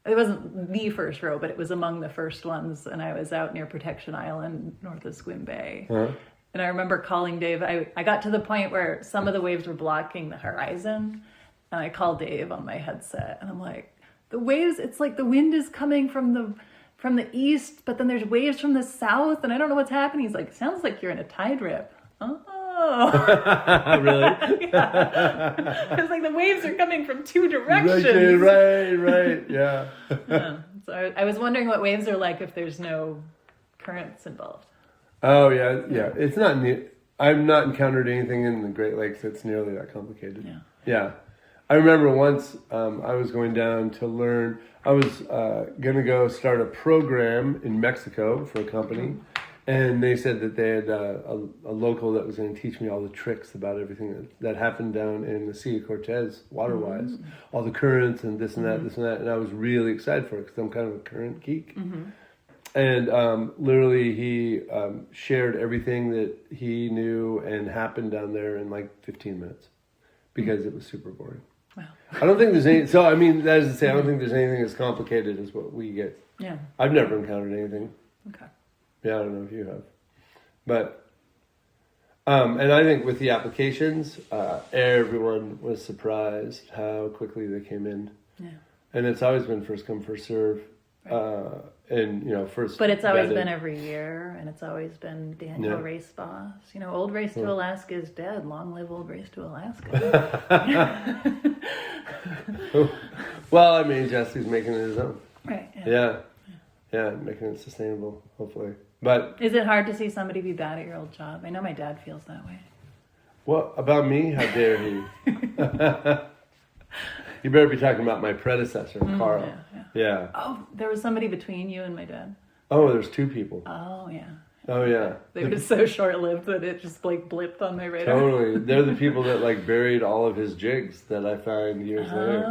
wasn't the first row, but it was among the first ones. And I was out near Protection Island, north of Squim Bay. Uh-huh. And I remember calling Dave. I got to the point where some of the waves were blocking the horizon. And I called Dave on my headset. And I'm like, the waves, it's like the wind is coming from the east, but then there's waves from the south. And I don't know what's happening. He's like, sounds like you're in a tide rip. Oh. Really? Yeah. It's like the waves are coming from two directions. Right. Yeah. So I was wondering what waves are like if there's no currents involved. Oh, yeah. It's not I've not encountered anything in the Great Lakes that's nearly that complicated. Yeah. I remember once I was going down to learn. I was going to go start a program in Mexico for a company. And they said that they had a local that was going to teach me all the tricks about everything that happened down in the Sea of Cortez, water-wise. All the currents and this and that. And I was really excited for it because I'm kind of a current geek. And literally he shared everything that he knew and happened down there in like 15 minutes because it was super boring. Wow. I don't think there's any... So, I mean, that is to say, I don't think there's anything as complicated as what we get. Yeah. I've never encountered anything. Okay. Yeah, I don't know if you have. But, and I think with the applications, everyone was surprised how quickly they came in. Yeah. And it's always been first come, first serve. Right. And, you know, first... But it's always been every year, and it's always been Daniel Race Boss. You know, Old Race to Alaska is dead. Long live Old Race to Alaska. Well, I mean, Jesse's making it his own. Right. Yeah, making it sustainable, hopefully. But is it hard to see somebody be bad at your old job? I know my dad feels that way. What about me? How dare he? You better be talking about my predecessor, Carl. Yeah. Oh, there was somebody between you and my dad? Oh, there's two people. Oh, yeah. Oh, yeah. They were so short-lived that it just, like, blipped on my radar. Totally. They're the people that, like, buried all of his jigs that I found years later.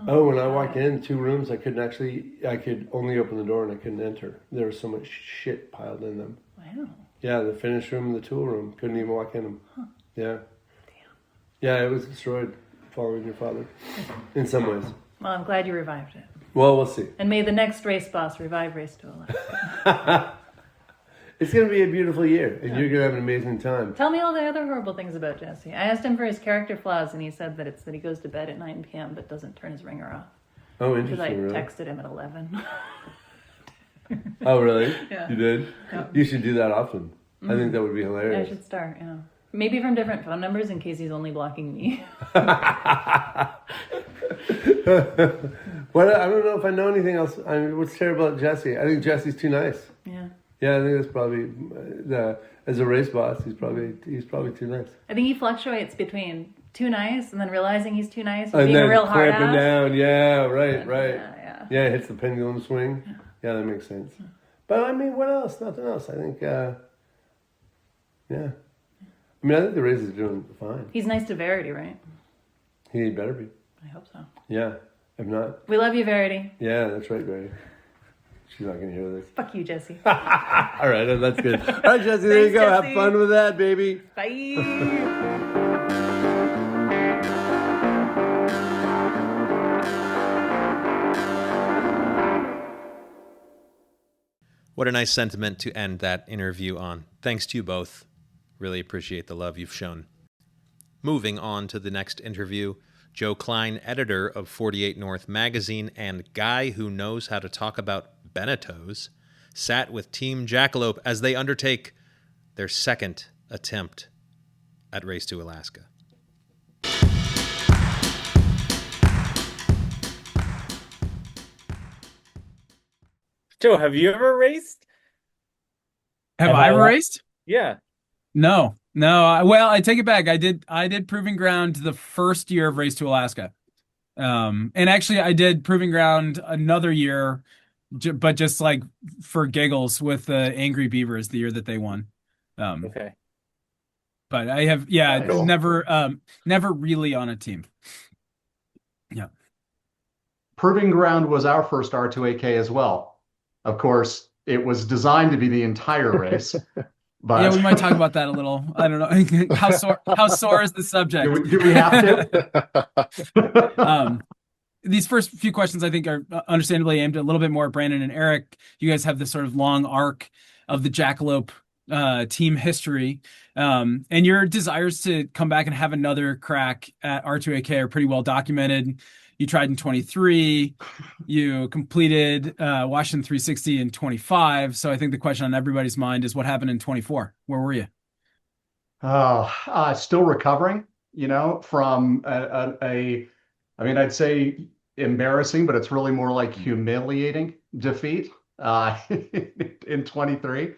Oh, when I walked in, 2 rooms, I could only open the door and I couldn't enter. There was so much shit piled in them. Wow. Yeah, the finish room and the tool room. Couldn't even walk in them. Yeah. Damn. Yeah, it was destroyed following your father. In some ways. Well, I'm glad you revived it. Well, we'll see. And may the next race boss revive Race to Alaska. It's going to be a beautiful year, and you're going to have an amazing time. Tell me all the other horrible things about Jesse. I asked him for his character flaws, and he said that it's that he goes to bed at 9 p.m. but doesn't turn his ringer off. Oh, Because interesting. I Really? texted him at 11. Oh, really? Yeah. You did? Yeah. You should do that often. I think that would be I hilarious. should start, yeah. Maybe from different phone numbers in case he's only blocking me. Well, I don't know if I know anything else. I mean, what's terrible about Jesse? I think Jesse's too nice. Yeah. Yeah, I think that's probably as a race boss, he's probably too nice. I think he fluctuates between too nice and then realizing he's too nice and And being a then real hard clamping ass. down. Yeah, right. Yeah. Yeah, it hits the pendulum swing. Yeah, that makes sense. But I mean, what else? Nothing else. I think, yeah. I mean, I think the race is doing fine. He's nice to Verity, right? He better be. I hope so. Yeah, if not. We love you, Verity. Yeah, that's right, Barry. She's not going to hear this. Fuck you, Jesse. All right, that's good. All right, Jesse, there you Thanks, go. Jesse. Have fun with that, baby. Bye. What a nice sentiment to end that interview on. Thanks to you both. Really appreciate the love you've shown. Moving on to the next interview, Joe Klein, editor of 48 North magazine and guy who knows how to talk about Benettos, sat with Team Jackalope as they undertake their second attempt at Race to Alaska. Joe, have you ever raced? Have I ever raced? Yeah. No. Well, I take it back. I did Proving Ground the first year of Race to Alaska. And actually I did Proving Ground another year, but just like for giggles with the Angry Beavers the year that they won. Okay. But I have, Cool. never really on a team. Yeah. Proving Ground was our first R2AK as well. Of course, it was designed to be the entire race. But Yeah, we might talk about that a little. I don't know. How sore is the subject? do we have to? These first few questions, I think, are understandably aimed a little bit more at Brandon and Eric. You guys have this sort of long arc of the Jackalope team history. And your desires to come back and have another crack at R2AK are pretty well documented. You tried in 23. You completed Washington 360 in 25. So I think the question on everybody's mind is what happened in 24? Where were you? Still recovering, from I mean, I'd say embarrassing, but it's really more like humiliating defeat in 23.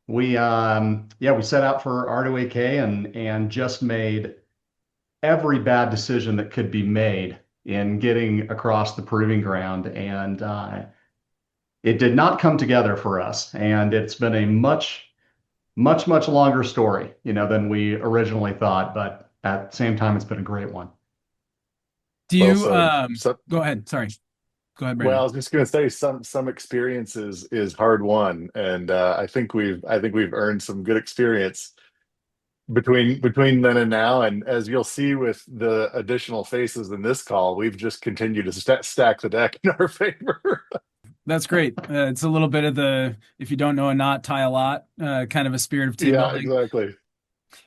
We set out for R2AK and just made every bad decision that could be made in getting across the Proving Ground, and it did not come together for us. And it's been a much longer story, than we originally thought. But at the same time, it's been a great one. Do you Go ahead. Sorry. Go ahead, Brandon. Well, I was just going to say some experiences is hard won, and I think we've earned some good experience between then and now. And as you'll see with the additional faces in this call, we've just continued to stack the deck in our favor. That's great. It's a little bit of the if you don't know a knot, tie a lot kind of a spirit of team Yeah, building. exactly.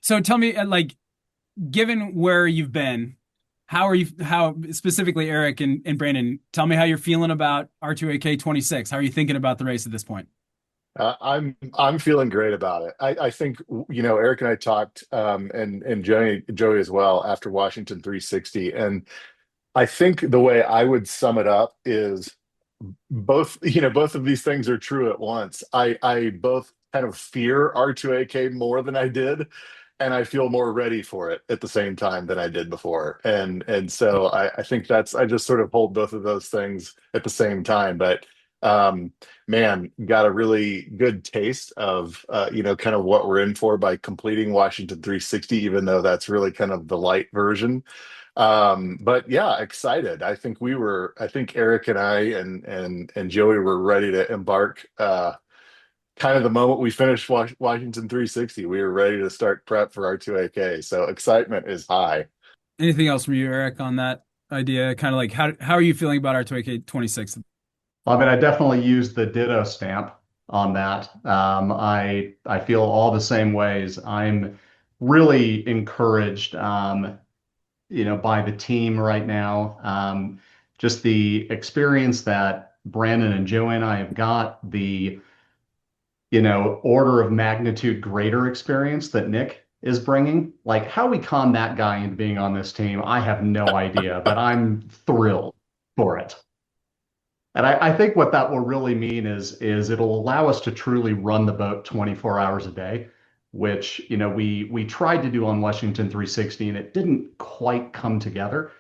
So tell me, given where you've been, how specifically Eric and Brandon, tell me how you're feeling about R2AK 26. How are you thinking about the race at this point? I'm feeling great about it. I think Eric and I talked and Joey as well after Washington 360, and I think the way I would sum it up is both of these things are true at once. I both kind of fear R2AK more than I did, and I feel more ready for it at the same time than I did before. And so I think I just sort of hold both of those things at the same time. But man, got a really good taste of kind of what we're in for by completing Washington 360, even though that's really kind of the light version. But yeah, excited. I think Eric and I and Joey were ready to embark kind of the moment we finished Washington 360. We were ready to start prep for R2AK. So excitement is high. Anything else from you, Eric, on that idea? Kind of like how are you feeling about R2AK 26? I mean, I definitely use the ditto stamp on that. I feel all the same ways. I'm really encouraged, by the team right now. Just the experience that Brandon and Joey and I have got, the order of magnitude greater experience that Nick is bringing. Like how we con that guy into being on this team, I have no idea, but I'm thrilled for it. And I think what that will really mean is it'll allow us to truly run the boat 24 hours a day, which we tried to do on Washington 360 and it didn't quite come together.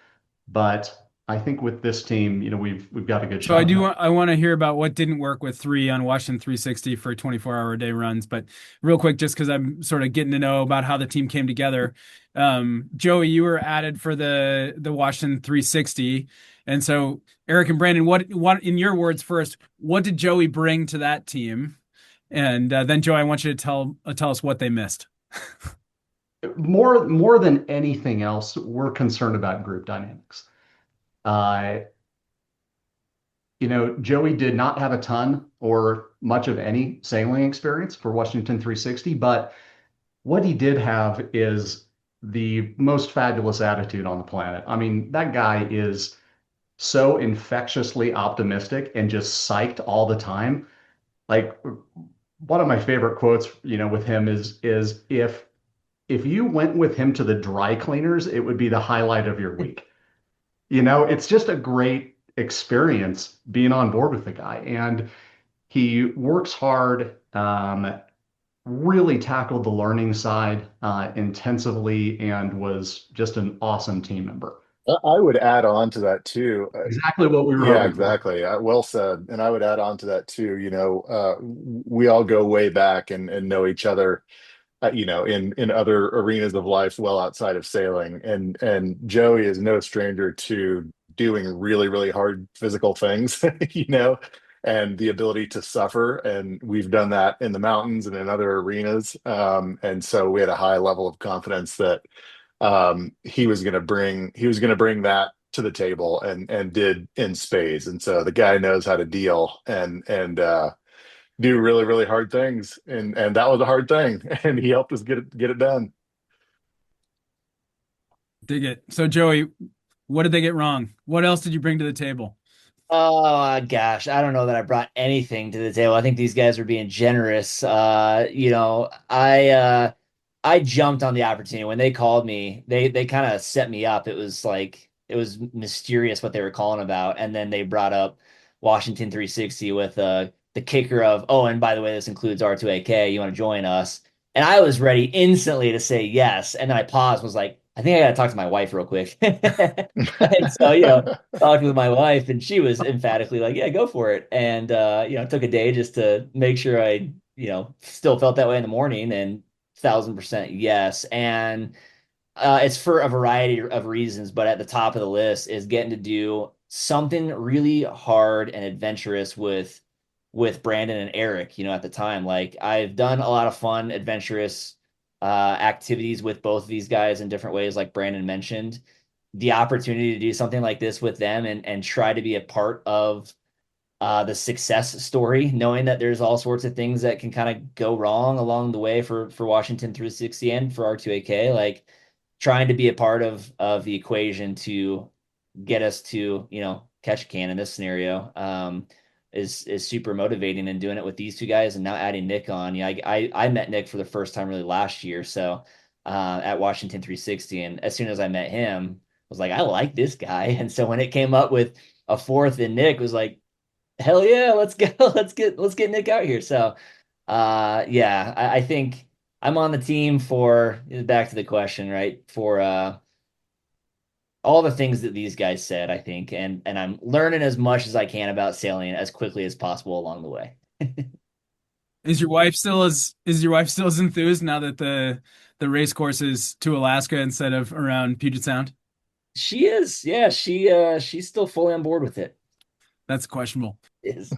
But I think with this team, we've got a good So shot on that. I want to hear about what didn't work with 3 on Washington 360 for 24-hour a day runs. But real quick, just because I'm sort of getting to know about how the team came together. Joey, you were added for the Washington 360. And so Eric and Brandon, what in your words first, what did Joey bring to that team? And then Joey, I want you to tell us what they missed. More than anything else, we're concerned about group dynamics. Uh, Joey did not have a ton or much of any sailing experience for Washington 360, but what he did have is the most fabulous attitude on the planet. I mean, that guy is so infectiously optimistic and just psyched all the time. Like one of my favorite quotes, with him is if you went with him to the dry cleaners, it would be the highlight of your week. It's just a great experience being on board with the guy. And he works hard, really tackled the learning side intensively, and was just an awesome team member. I would add on to that too. Exactly what we were Yeah, hoping for. exactly. Well said. And I would add on to that too. We all go way back and know each other, in other arenas of life well outside of sailing. And Joey is no stranger to doing really, really hard physical things, and the ability to suffer. And we've done that in the mountains and in other arenas. And so we had a high level of confidence that he was going to bring that to the table and did in spades. And so the guy knows how to deal and do really, really hard things. And that was a hard thing. And he helped us get it done. Dig it. So Joey, what did they get wrong? What else did you bring to the table? Oh gosh, I don't know that I brought anything to the table. I think these guys are being generous. I jumped on the opportunity when they called me. They kind of set me up. It was like it was mysterious what they were calling about, and then they brought up Washington 360 with the kicker of, oh, and by the way, this includes R2AK. You want to join us? And I was ready instantly to say yes, and then I paused. Was like, I think I got to talk to my wife real quick. And so, talking with my wife, and she was emphatically like, yeah, go for it. And it took a day just to make sure I, still felt that way in the morning, and 1,000% yes. And it's for a variety of reasons, but at the top of the list is getting to do something really hard and adventurous with Brandon and Eric, at the time. Like I've done a lot of fun, adventurous activities with both of these guys in different ways, like Brandon mentioned. The opportunity to do something like this with them and try to be a part of the success story, knowing that there's all sorts of things that can kind of go wrong along the way for Washington 360 and for R2AK, like trying to be a part of the equation to get us to, catch a can in this scenario, is super motivating, and doing it with these two guys and now adding Nick on. I met Nick for the first time really last year. So at Washington 360. And as soon as I met him, I was like, I like this guy. And so when it came up with a fourth and Nick, was like, hell yeah, let's go. Let's get Nick out here. So I think I'm on the team for, back to the question, right? For all the things that these guys said, I think, and I'm learning as much as I can about sailing as quickly as possible along the way. Is your wife still as enthused now that the race course is to Alaska instead of around Puget Sound? She is, yeah. She's still fully on board with it. That's questionable. Is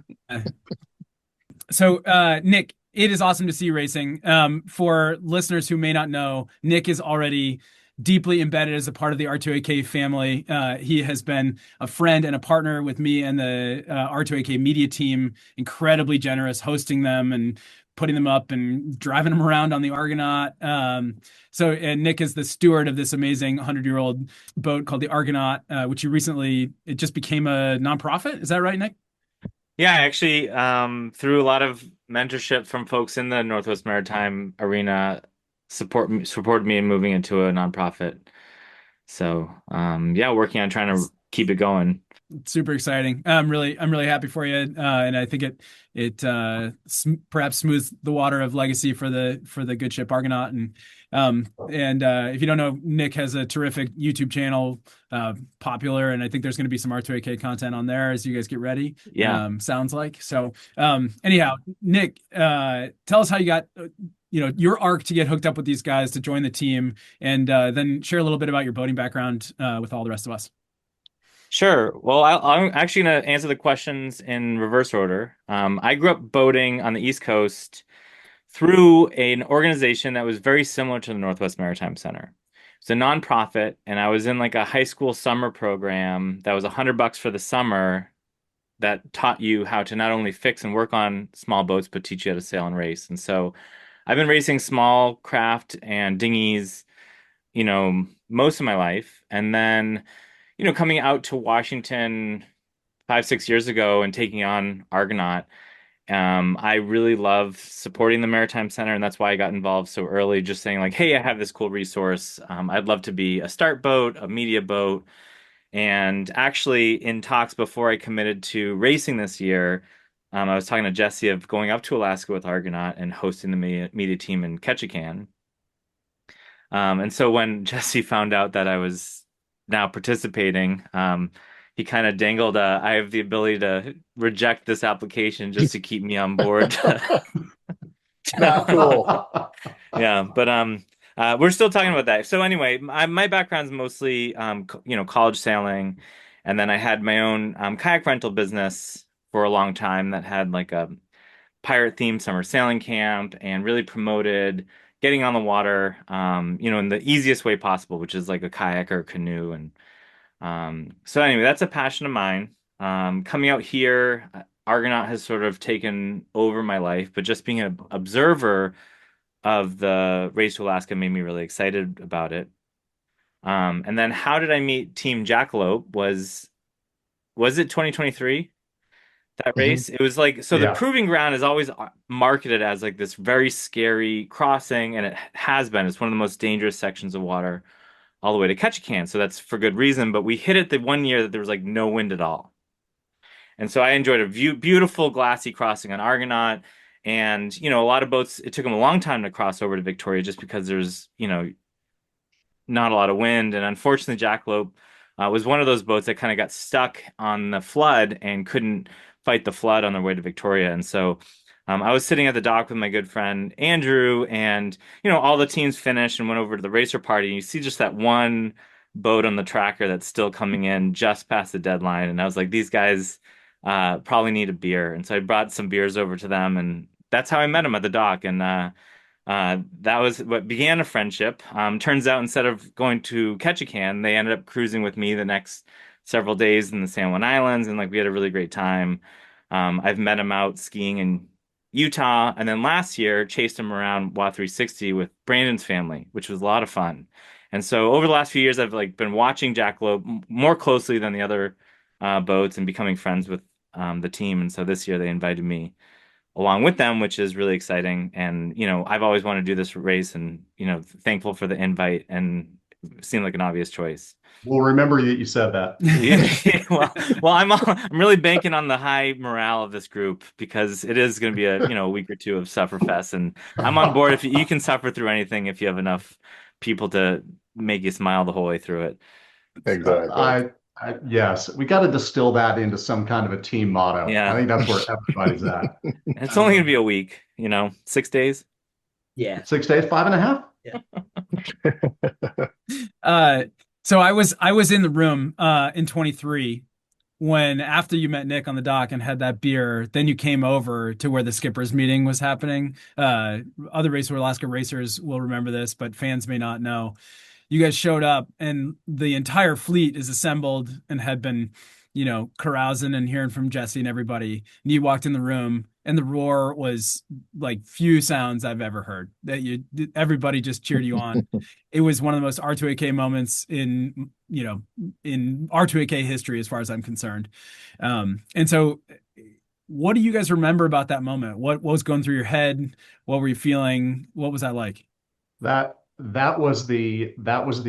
So, Nick, it is awesome to see you racing. For listeners who may not know, Nick is already deeply embedded as a part of the R2AK family. He has been a friend and a partner with me and the R2AK media team, incredibly generous, hosting them and putting them up and driving them around on the Argonaut. And Nick is the steward of this amazing 100-year-old boat called the Argonaut, which it just became a nonprofit. Is that right, Nick? Yeah, actually, through a lot of mentorship from folks in the Northwest Maritime arena, supported me in moving into a nonprofit. So, yeah, working on trying to keep it going. Super exciting. I'm really happy for you, and I think it perhaps smooths the water of legacy for the good ship Argonaut. And if you don't know, Nick has a terrific YouTube channel, popular, and I think there's going to be some R2AK content on there as you guys get ready. Yeah. Sounds like so. Anyhow, Nick, tell us how you got your arc to get hooked up with these guys to join the team, and then share a little bit about your boating background with all the rest of us. Sure. Well, I'm actually going to answer the questions in reverse order. I grew up boating on the East Coast through an organization that was very similar to the Northwest Maritime Center. It's a nonprofit, and I was in like a high school summer program that was $100 for the summer that taught you how to not only fix and work on small boats, but teach you how to sail and race. And so I've been racing small craft and dinghies, most of my life. And then coming out to Washington 5, 6 years ago and taking on Argonaut, I really love supporting the Maritime Center, and that's why I got involved so early, just saying like, hey, I have this cool resource. I'd love to be a start boat, a media boat. And actually, in talks before I committed to racing this year, I was talking to Jesse of going up to Alaska with Argonaut and hosting the media team in Ketchikan. And so when Jesse found out that I was now participating, he kind of dangled I have the ability to reject this application just to keep me on board. Not cool. Yeah, but we're still talking about that. So anyway, my background's mostly college sailing, and then I had my own kayak rental business for a long time that had like a pirate themed summer sailing camp and really promoted getting on the water, in the easiest way possible, which is like a kayak or a canoe. And so anyway, that's a passion of mine. Coming out here, Argonaut has sort of taken over my life, but just being an observer of the Race to Alaska made me really excited about it. And then how did I meet Team Jackalope? Was it 2023? That race, it was like, so the proving ground is always marketed as like this very scary crossing, and it has been. It's one of the most dangerous sections of water all the way to Ketchikan, so that's for good reason. But we hit it the one year that there was like no wind at all, and so I enjoyed a beautiful glassy crossing on Argonaut. And a lot of boats, it took them a long time to cross over to Victoria just because there's not a lot of wind. And unfortunately, Jackalope was one of those boats that kind of got stuck on the flood and couldn't fight the flood on their way to Victoria. And so I was sitting at the dock with my good friend Andrew, and all the teams finished and went over to the racer party, and you see just that one boat on the tracker that's still coming in just past the deadline. And I was like, these guys probably need a beer. And so I brought some beers over to them, and that's how I met them at the dock. And that was what began a friendship. Turns out instead of going to Ketchikan, they ended up cruising with me the next several days in the San Juan Islands, and like we had a really great time. I've met him out skiing in Utah, and then last year chased him around WA 360 with Brandon's family, which was a lot of fun. And so over the last few years, I've like been watching Jackalope more closely than the other boats and becoming friends with the team. And so this year they invited me along with them, which is really exciting. And I've always wanted to do this race, and thankful for the invite, and it seemed like an obvious choice. We'll remember that you said that. well, I'm really banking on the high morale of this group, because it is going to be a week or two of sufferfest, and I'm on board. If you can suffer through anything, if you have enough people to make you smile the whole way through it. Exactly. Yes, we got to distill that into some kind of a team motto. Yeah. I think that's where everybody's at. It's only going to be a week, 6 days. Yeah. 6 days, 5.5. So I was in the room in 23 when, after you met Nick on the dock and had that beer, then you came over to where the skippers meeting was happening. Other Race to Alaska racers will remember this, but fans may not know. you guys showed up and the entire fleet is assembled and had been, carousing and hearing from Jesse and everybody. And you walked in the room and the roar was like few sounds I've ever heard. Everybody just cheered you on. It was one of the most R2AK moments in R2AK history, as far as I'm concerned. And so what do you guys remember about that moment? What was going through your head? What were you feeling? What was that like? That was the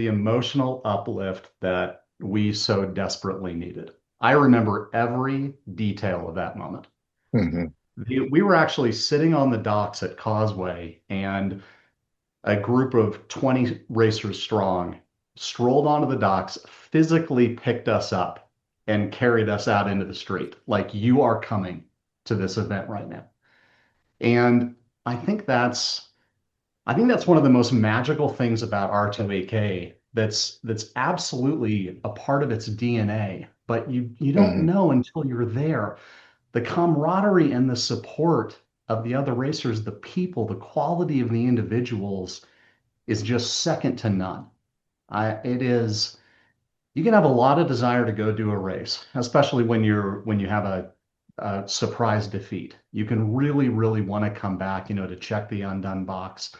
emotional uplift that we so desperately needed. I remember every detail of that moment. Mhm. We were actually sitting on the docks at Causeway, and a group of 20 racers strong strolled onto the docks, physically picked us up, and carried us out into the street. Like, you are coming to this event right now. And I think that's one of the most magical things about R2AK that's absolutely a part of its DNA, but you don't Mhm. know until you're there. The camaraderie and the support of the other racers, the people, the quality of the individuals is just second to none. It is, you can have a lot of desire to go do a race, especially when you have a surprise defeat. You can really, really want to come back, to check the undone box.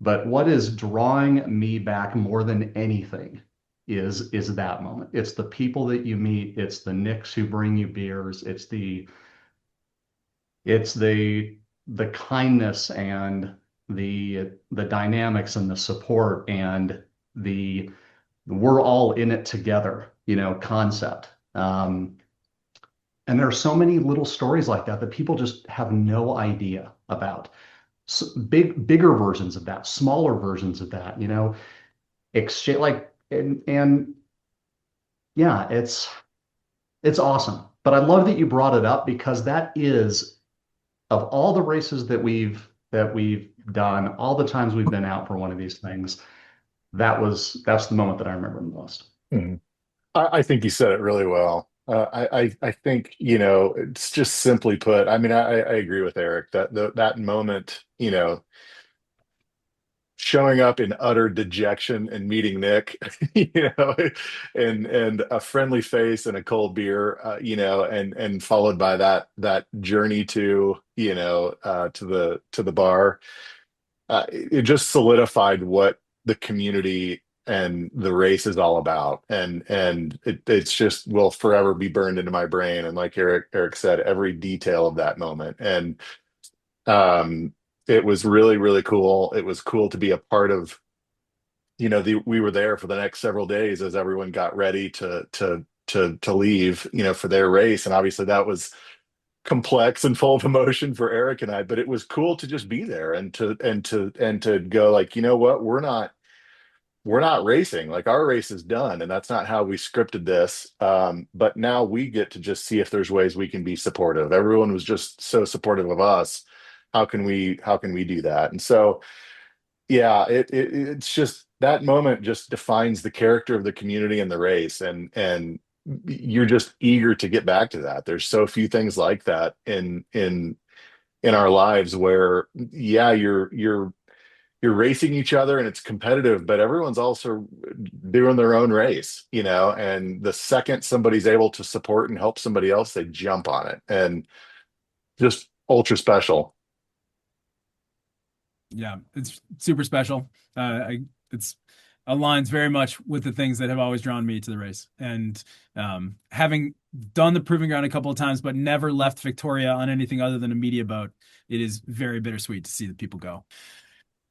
But what is drawing me back more than anything is that moment. It's the people that you meet. It's the Nicks who bring you beers. It's the kindness and the dynamics and the support and the we're all in it together, concept. And there are so many little stories like that that people just have no idea about. Bigger versions of that, smaller versions of that, exchange like and yeah, it's awesome. But I love that you brought it up because that is, of all the races that we've done, all the times we've been out for one of these things, that's the moment that I remember the most. Mhm. I think you said it really well. I think, it's just simply put, I mean, I agree with Eric that that moment, showing up in utter dejection and meeting Nick, and a friendly face and a cold beer, and followed by that journey to, to the bar. It just solidified what the community and the race is all about, and it's just will forever be burned into my brain. And like Eric said, every detail of that moment, and um, it was really, really cool. It was cool to be a part of. We were there for the next several days as everyone got ready to leave, for their race, and obviously that was complex and full of emotion for Eric and I, but it was cool to just be there and to go like, you know what, we're not racing. Like, our race is done, and that's not how we scripted this. But now we get to just see if there's ways we can be supportive. Everyone was just so supportive of us. How can we do that? And so, yeah, it's just that moment just defines the character of the community and the race, and you're just eager to get back to that. There's so few things like that in our lives where, yeah, you're racing each other and it's competitive, but everyone's also doing their own race, and the second somebody's able to support and help somebody else, they jump on it, and just ultra special. Yeah, it's super special. It's aligns very much with the things that have always drawn me to the race. And having done the proving ground a couple of times, but never left Victoria on anything other than a media boat, it is very bittersweet to see the people go.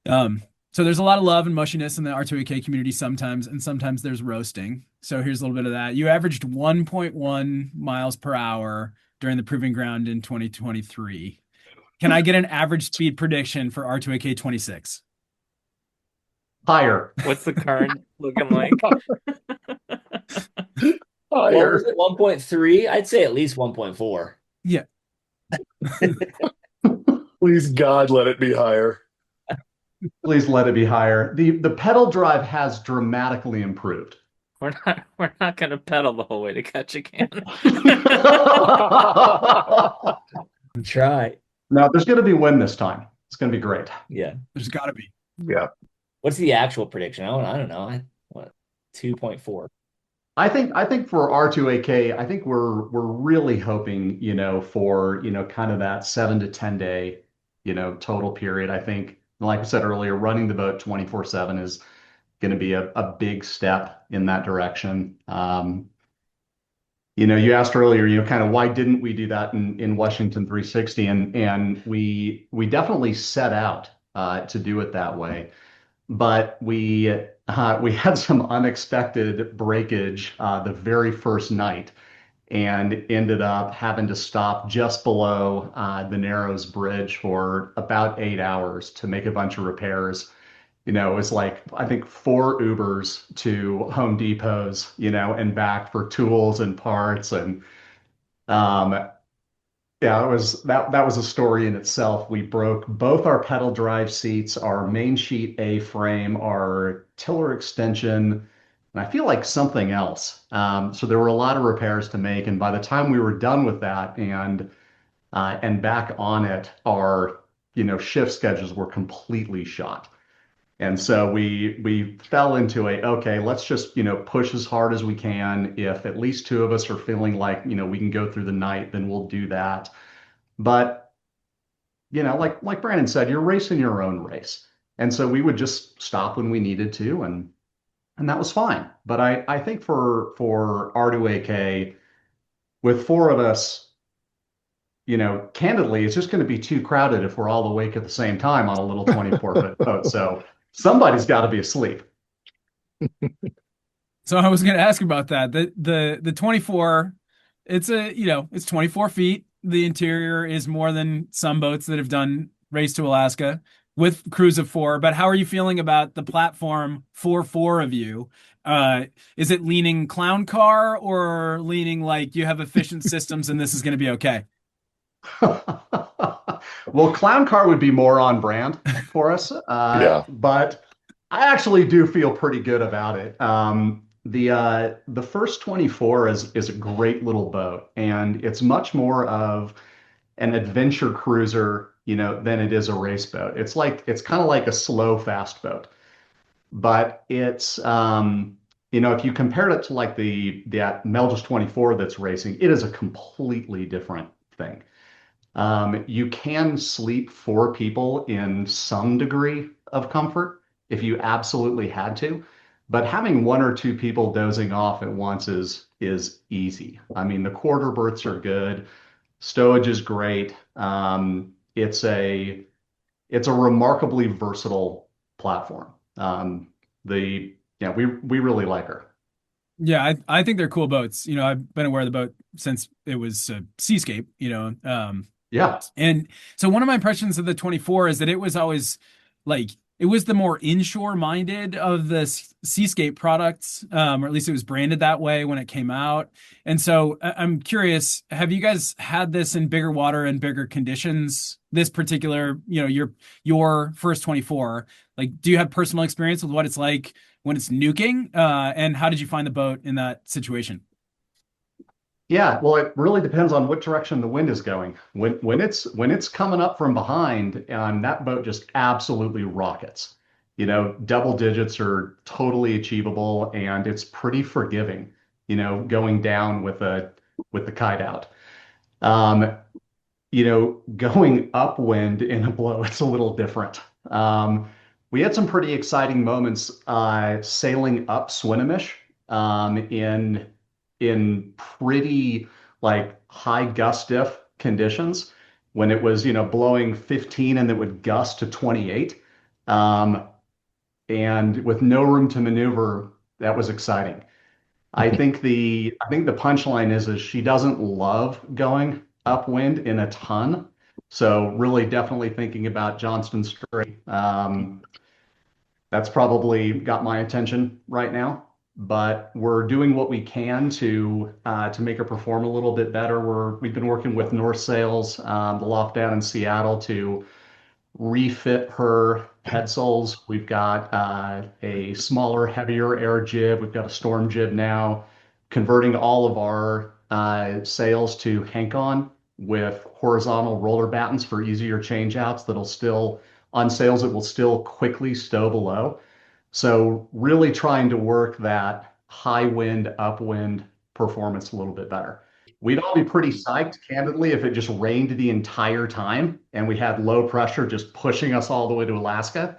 So there's a lot of love and mushiness in the R2AK community sometimes, and sometimes there's roasting. So here's a little bit of that. You averaged 1.1 miles per hour during the proving ground in 2023. Can I get an average speed prediction for R2AK 26? Higher. What's the current looking like? What Higher. was it? 1.3? I'd say at least 1.4. Yeah. Please, God, let it be higher. Please let it be higher. The pedal drive has dramatically improved. We're not gonna pedal the whole way to catch a can. Try. No, there's going to be wind this time. It's going to be great. Yeah. There's got to be. Yeah. What's the actual prediction? I don't know. 2.4. I think for R2AK, I think we're really hoping, for, kind of that 7 to 10 day, total period. I think, like I said earlier, running the boat 24/7 is going to be a big step in that direction. You asked earlier, kind of why didn't we do that in Washington 360? And we definitely set out to do it that way. But we had some unexpected breakage the very first night and ended up having to stop just below the Narrows Bridge for about 8 hours to make a bunch of repairs. It was like I think 4 Ubers to Home Depots, and back for tools and parts and um, yeah, that was a story in itself. We broke both our pedal drive seats, our main sheet A-frame, our tiller extension, and I feel like something else. So there were a lot of repairs to make, and by the time we were done with that and back on it, our shift schedules were completely shot. And so we fell into okay, let's just push as hard as we can. If at least two of us are feeling like we can go through the night, then we'll do that. But like Brandon said, you're racing your own race. And so we would just stop when we needed to, and that was fine. But I think for R2AK, with four of us, candidly, it's just going to be too crowded if we're all awake at the same time on a little 24-foot boat. So somebody's got to be asleep. So I was going to ask about that. The 24, it's 24 feet. The interior is more than some boats that have done Race to Alaska with crews of four. But how are you feeling about the platform for four of you? Is it leaning clown car or leaning like you have efficient systems and this is going to be okay? Well, clown car would be more on brand for us, Yeah. but I actually do feel pretty good about it. The first 24 is a great little boat, and it's much more of an adventure cruiser, than it is a race boat. It's kind of like a slow fast boat, but it's if you compared it to like the Melges 24 that's racing, it is a completely different thing. You can sleep four people in some degree of comfort if you absolutely had to, but having one or two people dozing off at once is easy. I mean, the quarter berths are good, stowage is great. It's a remarkably versatile platform. The yeah, we really like her. Yeah, I think they're cool boats. I've been aware of the boat since it was a seascape, Yeah. and so one of my impressions of the 24 is that it was always like it was the more inshore minded of the seascape products, or at least it was branded that way when it came out. And so I'm curious, have you guys had this in bigger water and bigger conditions? This particular, your first 24, like, do you have personal experience with what it's like when it's nuking? And how did you find the boat in that situation? Yeah, well, it really depends on what direction the wind is going. When it's coming up from behind, that boat just absolutely rockets. Double digits are totally achievable, and it's pretty forgiving. Going down with the kite out. Um, Going upwind in a blow, it's a little different. We had some pretty exciting moments sailing up Swinomish in pretty like high gust diff conditions when it was blowing 15 and it would gust to 28, um, and with no room to maneuver. That was exciting. I think the punchline is she doesn't love going upwind in a ton. So really definitely thinking about Johnston Strait. That's probably got my attention right now, but we're doing what we can to make her perform a little bit better. We've been working with North Sails, the loft down in Seattle, to refit her head soles. We've got a smaller, heavier air jib. We've got a storm jib now, converting all of our sails to Hank-on with horizontal roller battens for easier changeouts that'll still, on sails, it will still quickly stow below. So really trying to work that high wind, upwind performance a little bit better. We'd all be pretty psyched, candidly, if it just rained the entire time and we had low pressure just pushing us all the way to Alaska.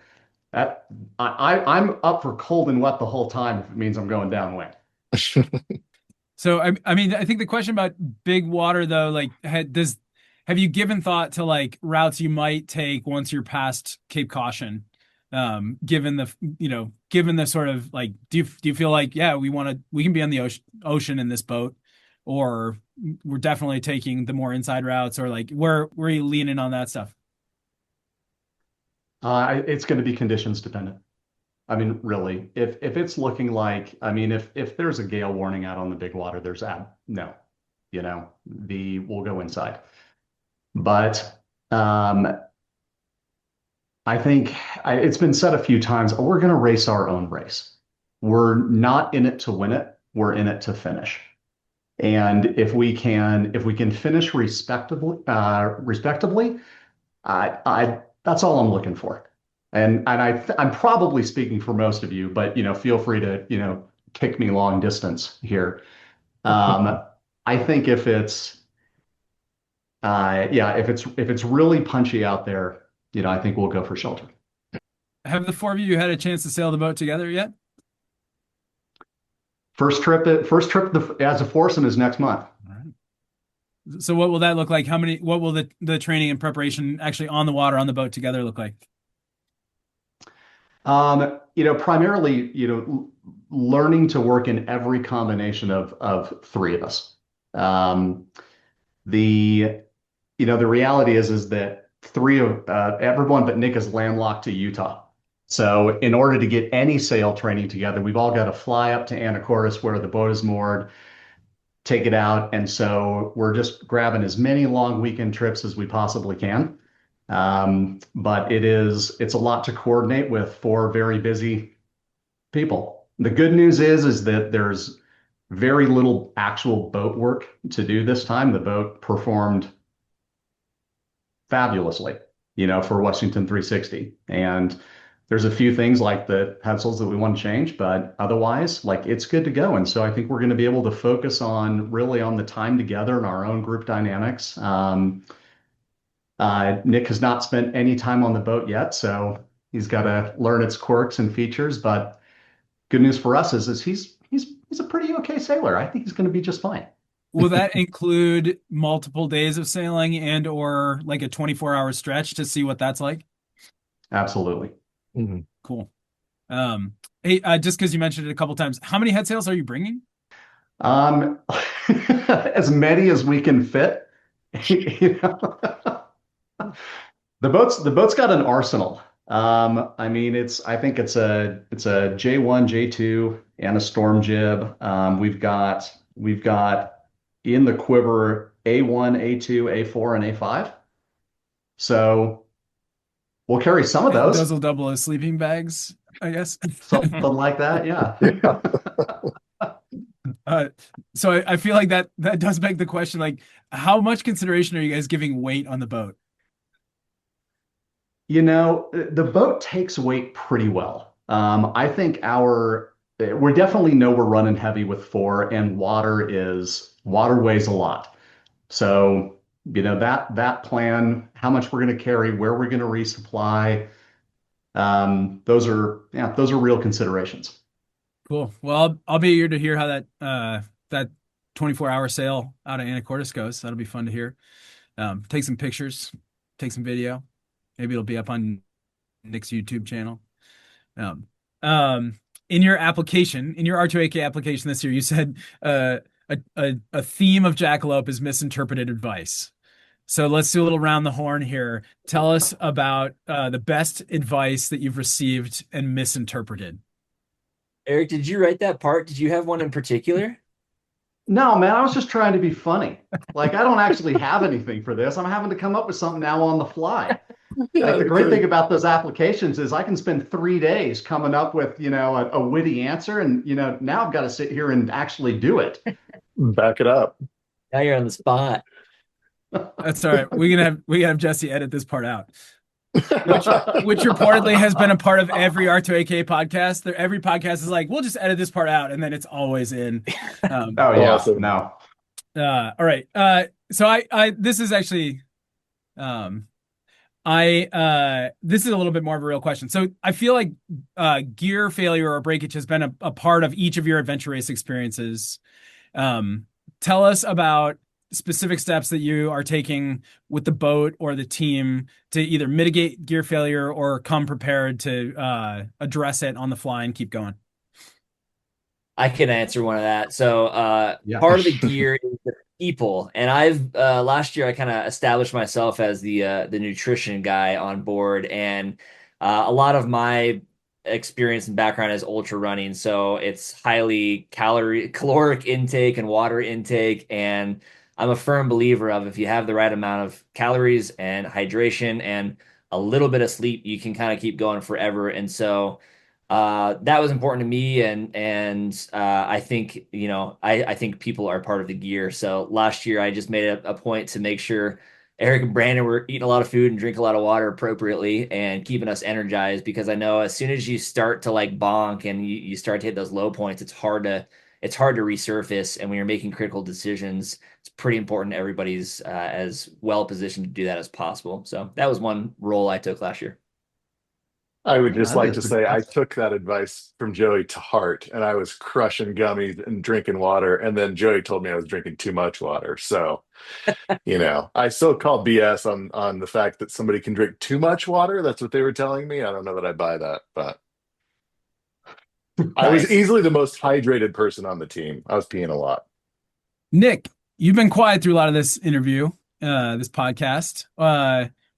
That I'm up for cold and wet the whole time if it means I'm going downwind. So I mean, I think the question about big water though, like have you given thought to like routes you might take once you're past Cape Caution? Given the sort of like, do you feel like, yeah, we can be on the ocean in this boat, or we're definitely taking the more inside routes, or like where are you leaning on that stuff? It's going to be conditions dependent. I mean, really, if it's looking like, I mean, if there's a gale warning out on the big water, no, we'll go inside. But I think it's been said a few times, we're going to race our own race. We're not in it to win it. We're in it to finish. And if we can finish respectably, that's all I'm looking for. And I'm probably speaking for most of you, but feel free to kick me long distance here. I think if it's if it's really punchy out there, I think we'll go for shelter. Have the four of you had a chance to sail the boat together yet? First trip as a foursome is next month. All right. So what will that look like? What will the training and preparation actually on the water on the boat together look like? Primarily, learning to work in every combination of three of us. The reality is that three of everyone but Nick is landlocked to Utah. So in order to get any sail training together, we've all got to fly up to Anacortes where the boat is moored, take it out. And so we're just grabbing as many long weekend trips as we possibly can. But it's a lot to coordinate with four very busy people. The good news is that there's very little actual boat work to do this time. The boat performed fabulously, for Washington 360. And there's a few things like the pencils that we want to change, but otherwise, like it's good to go. And so I think we're going to be able to focus on the time together and our own group dynamics. Nick has not spent any time on the boat yet, so he's got to learn its quirks and features. But good news for us is he's a pretty okay sailor. I think he's going to be just fine. Will that include multiple days of sailing and or like a 24-hour stretch to see what that's like? Absolutely. Mm-hmm. Cool. Hey, just because you mentioned it a couple times, how many head sails are you bringing? As many as we can fit. The boat's got an arsenal. I mean, I think it's a J1, J2, and a storm jib. We've got in the quiver A1, A2, A4, and A5. So we'll carry some of those. Those will double as sleeping bags, I guess. Something like that, yeah. So I feel like that does beg the question, like, how much consideration are you guys giving weight on the boat? The boat takes weight pretty well. I think we definitely know we're running heavy with four, and water weighs a lot. So, that plan, how much we're going to carry, where we're going to resupply, those are real considerations. Cool. Well, I'll be here to hear how that 24-hour sail out of Anacortes goes. That'll be fun to hear. Take some pictures, take some video. Maybe it'll be up on Nick's YouTube channel. In your application, in your R2AK application this year, you said a theme of Jackalope is misinterpreted advice. So let's do a little round the horn here. Tell us about the best advice that you've received and misinterpreted. Eric, did you write that part? Did you have one in particular? No, man, I was just trying to be funny. Like, I don't actually have anything for this. I'm having to come up with something now on the fly. Like, the great thing about those applications is I can spend 3 days coming up with, a witty answer. And, now I've got to sit here and actually do it. Back it up. Now you're on the spot. That's all right. We can have Jesse edit this part out. which reportedly has been a part of every R2AK podcast. Every podcast is like, we'll just edit this part out, and then it's always in. Oh yeah, Awesome. no. All right. So this is actually, this is a little bit more of a real question. So I feel like gear failure or breakage has been a part of each of your adventure race experiences. Tell us about specific steps that you are taking with the boat or the team to either mitigate gear failure or come prepared to address it on the fly and keep going. I can answer one of that. So Yeah. part of the gear is the people, and I've last year I kind of established myself as the nutrition guy on board, and a lot of my experience and background is ultra running, so it's highly caloric intake and water intake, and I'm a firm believer of if you have the right amount of calories and hydration and a little bit of sleep, you can kind of keep going forever, and so that was important to me, and I think I think people are part of the gear. So last year I just made a point to make sure Eric and Brandon were eating a lot of food and drink a lot of water appropriately and keeping us energized, because I know as soon as you start to like bonk and you start to hit those low points, it's hard to resurface. And when you're making critical decisions, it's pretty important everybody's as well positioned to do that as possible. So that was one role I took last year. I would Yeah, just that like is to say I fantastic. took that advice from Joey to heart, and I was crushing gummies and drinking water, and then Joey told me I was drinking too much water. So, I still call BS on the fact that somebody can drink too much water. That's what they were telling me. I don't know that I buy that, but I was Nice. easily the most hydrated person on the team. I was peeing a lot. Nick, you've been quiet through a lot of this interview, this podcast.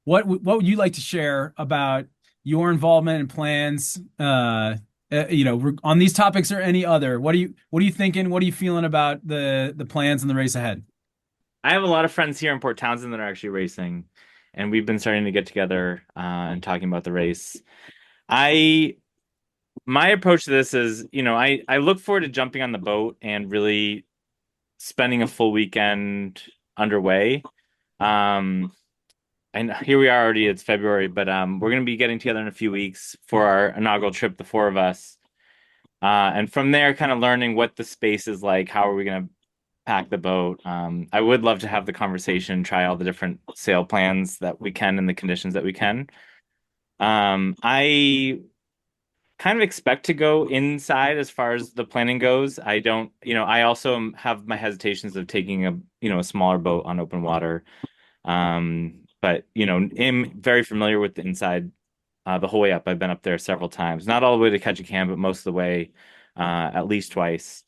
What would you like to share about your involvement and plans, on these topics or any other? What are you thinking? What are you feeling about the plans and the race ahead? I have a lot of friends here in Port Townsend that are actually racing, and we've been starting to get together and talking about the race. I My approach to this is, I look forward to jumping on the boat and really spending a full weekend underway. Um, and here we are already, it's February, but we're going to be getting together in a few weeks for our inaugural trip, the four of us. And from there, kind of learning what the space is like, how are we going to pack the boat. I would love to have the conversation, try all the different sail plans that we can in the conditions that we can. I kind of expect to go inside as far as the planning goes. I don't, I also have my hesitations of taking a smaller boat on open water. But am very familiar with the inside the whole way up. I've been up there several times, not all the way to Ketchikan, but most of the way, at least twice.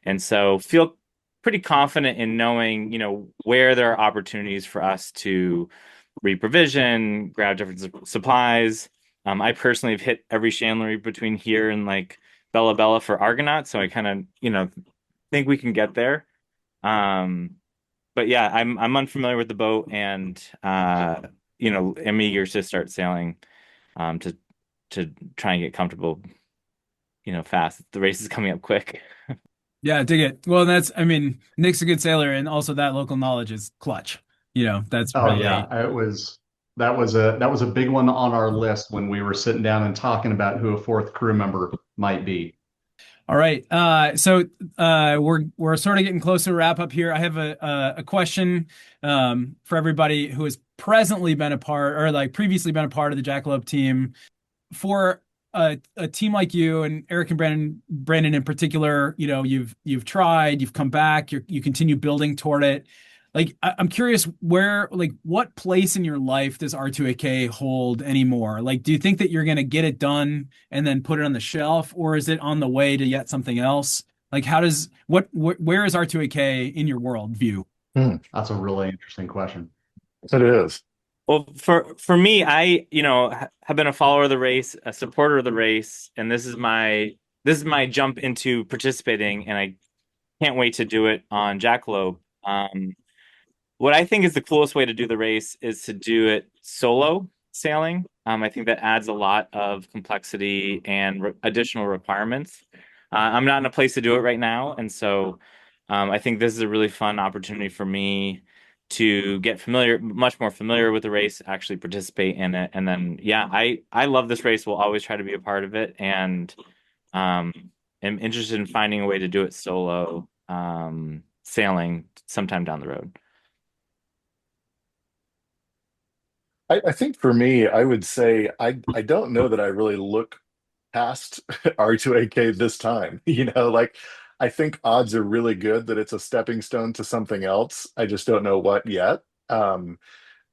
And so feel pretty confident in knowing, where there are opportunities for us to reprovision, grab different supplies. I personally have hit every chandlery between here and like Bella Bella for Argonaut, so I kind of, think we can get there. Um, but yeah, I'm unfamiliar with the boat, and am eager to start sailing, to try and get comfortable, fast. The race is coming up quick. Yeah, dig it. Well, I mean, Nick's a good sailor, and also that local knowledge is clutch. That's Oh really. yeah, that was a big one on our list when we were sitting down and talking about who a fourth crew member might be. All right. We're sort of getting close to a wrap up here. I have a question for everybody who has presently been a part or like previously been a part of the Jackalope team. For a team like you and Eric and Brandon in particular, you've tried, you've come back, you continue building toward it. Like I'm curious what place in your life does R2AK hold anymore? Like, do you think that you're going to get it done and then put it on the shelf, or is it on the way to yet something else? Like, where is R2AK in your world view? That's a really interesting question. It is. Well, for me, I have been a follower of the race, a supporter of the race, and this is my jump into participating, and I can't wait to do it on Jackalope. What I think is the coolest way to do the race is to do it solo sailing. I think that adds a lot of complexity and additional requirements. I'm not in a place to do it right now, and so I think this is a really fun opportunity for me to get much more familiar with the race, actually participate in it. And then, yeah, I love this race. Will always try to be a part of it. And am interested in finding a way to do it solo, sailing sometime down the road. I think for me, I would say I don't know that I really look past R2AK this time. Like I think odds are really good that it's a stepping stone to something else. I just don't know what yet. And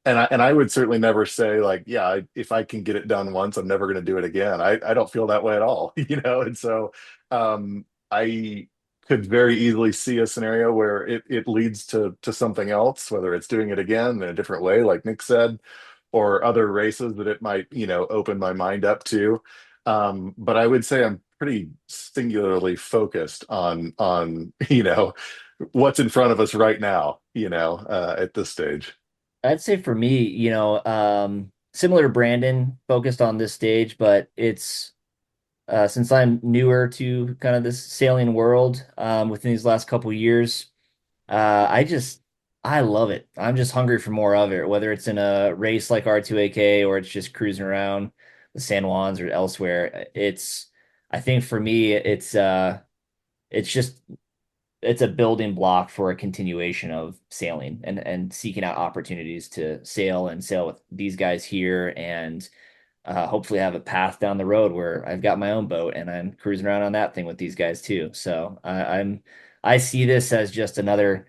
I would certainly never say like, yeah, if I can get it done once, I'm never going to do it again. I don't feel that way at all, And so I could very easily see a scenario where it leads to something else, whether it's doing it again in a different way, like Nick said, or other races that it might, open my mind up to. But I would say I'm pretty singularly focused on what's in front of us right now, at this stage. I'd say for me, similar to Brandon, focused on this stage, but it's since I'm newer to kind of this sailing world within these last couple years, I love it. I'm just hungry for more of it, whether it's in a race like R2AK or it's just cruising around the San Juans or elsewhere. I think for me, it's just it's a building block for a continuation of sailing and seeking out opportunities to sail with these guys here and hopefully have a path down the road where I've got my own boat and I'm cruising around on that thing with these guys too. So I see this as just another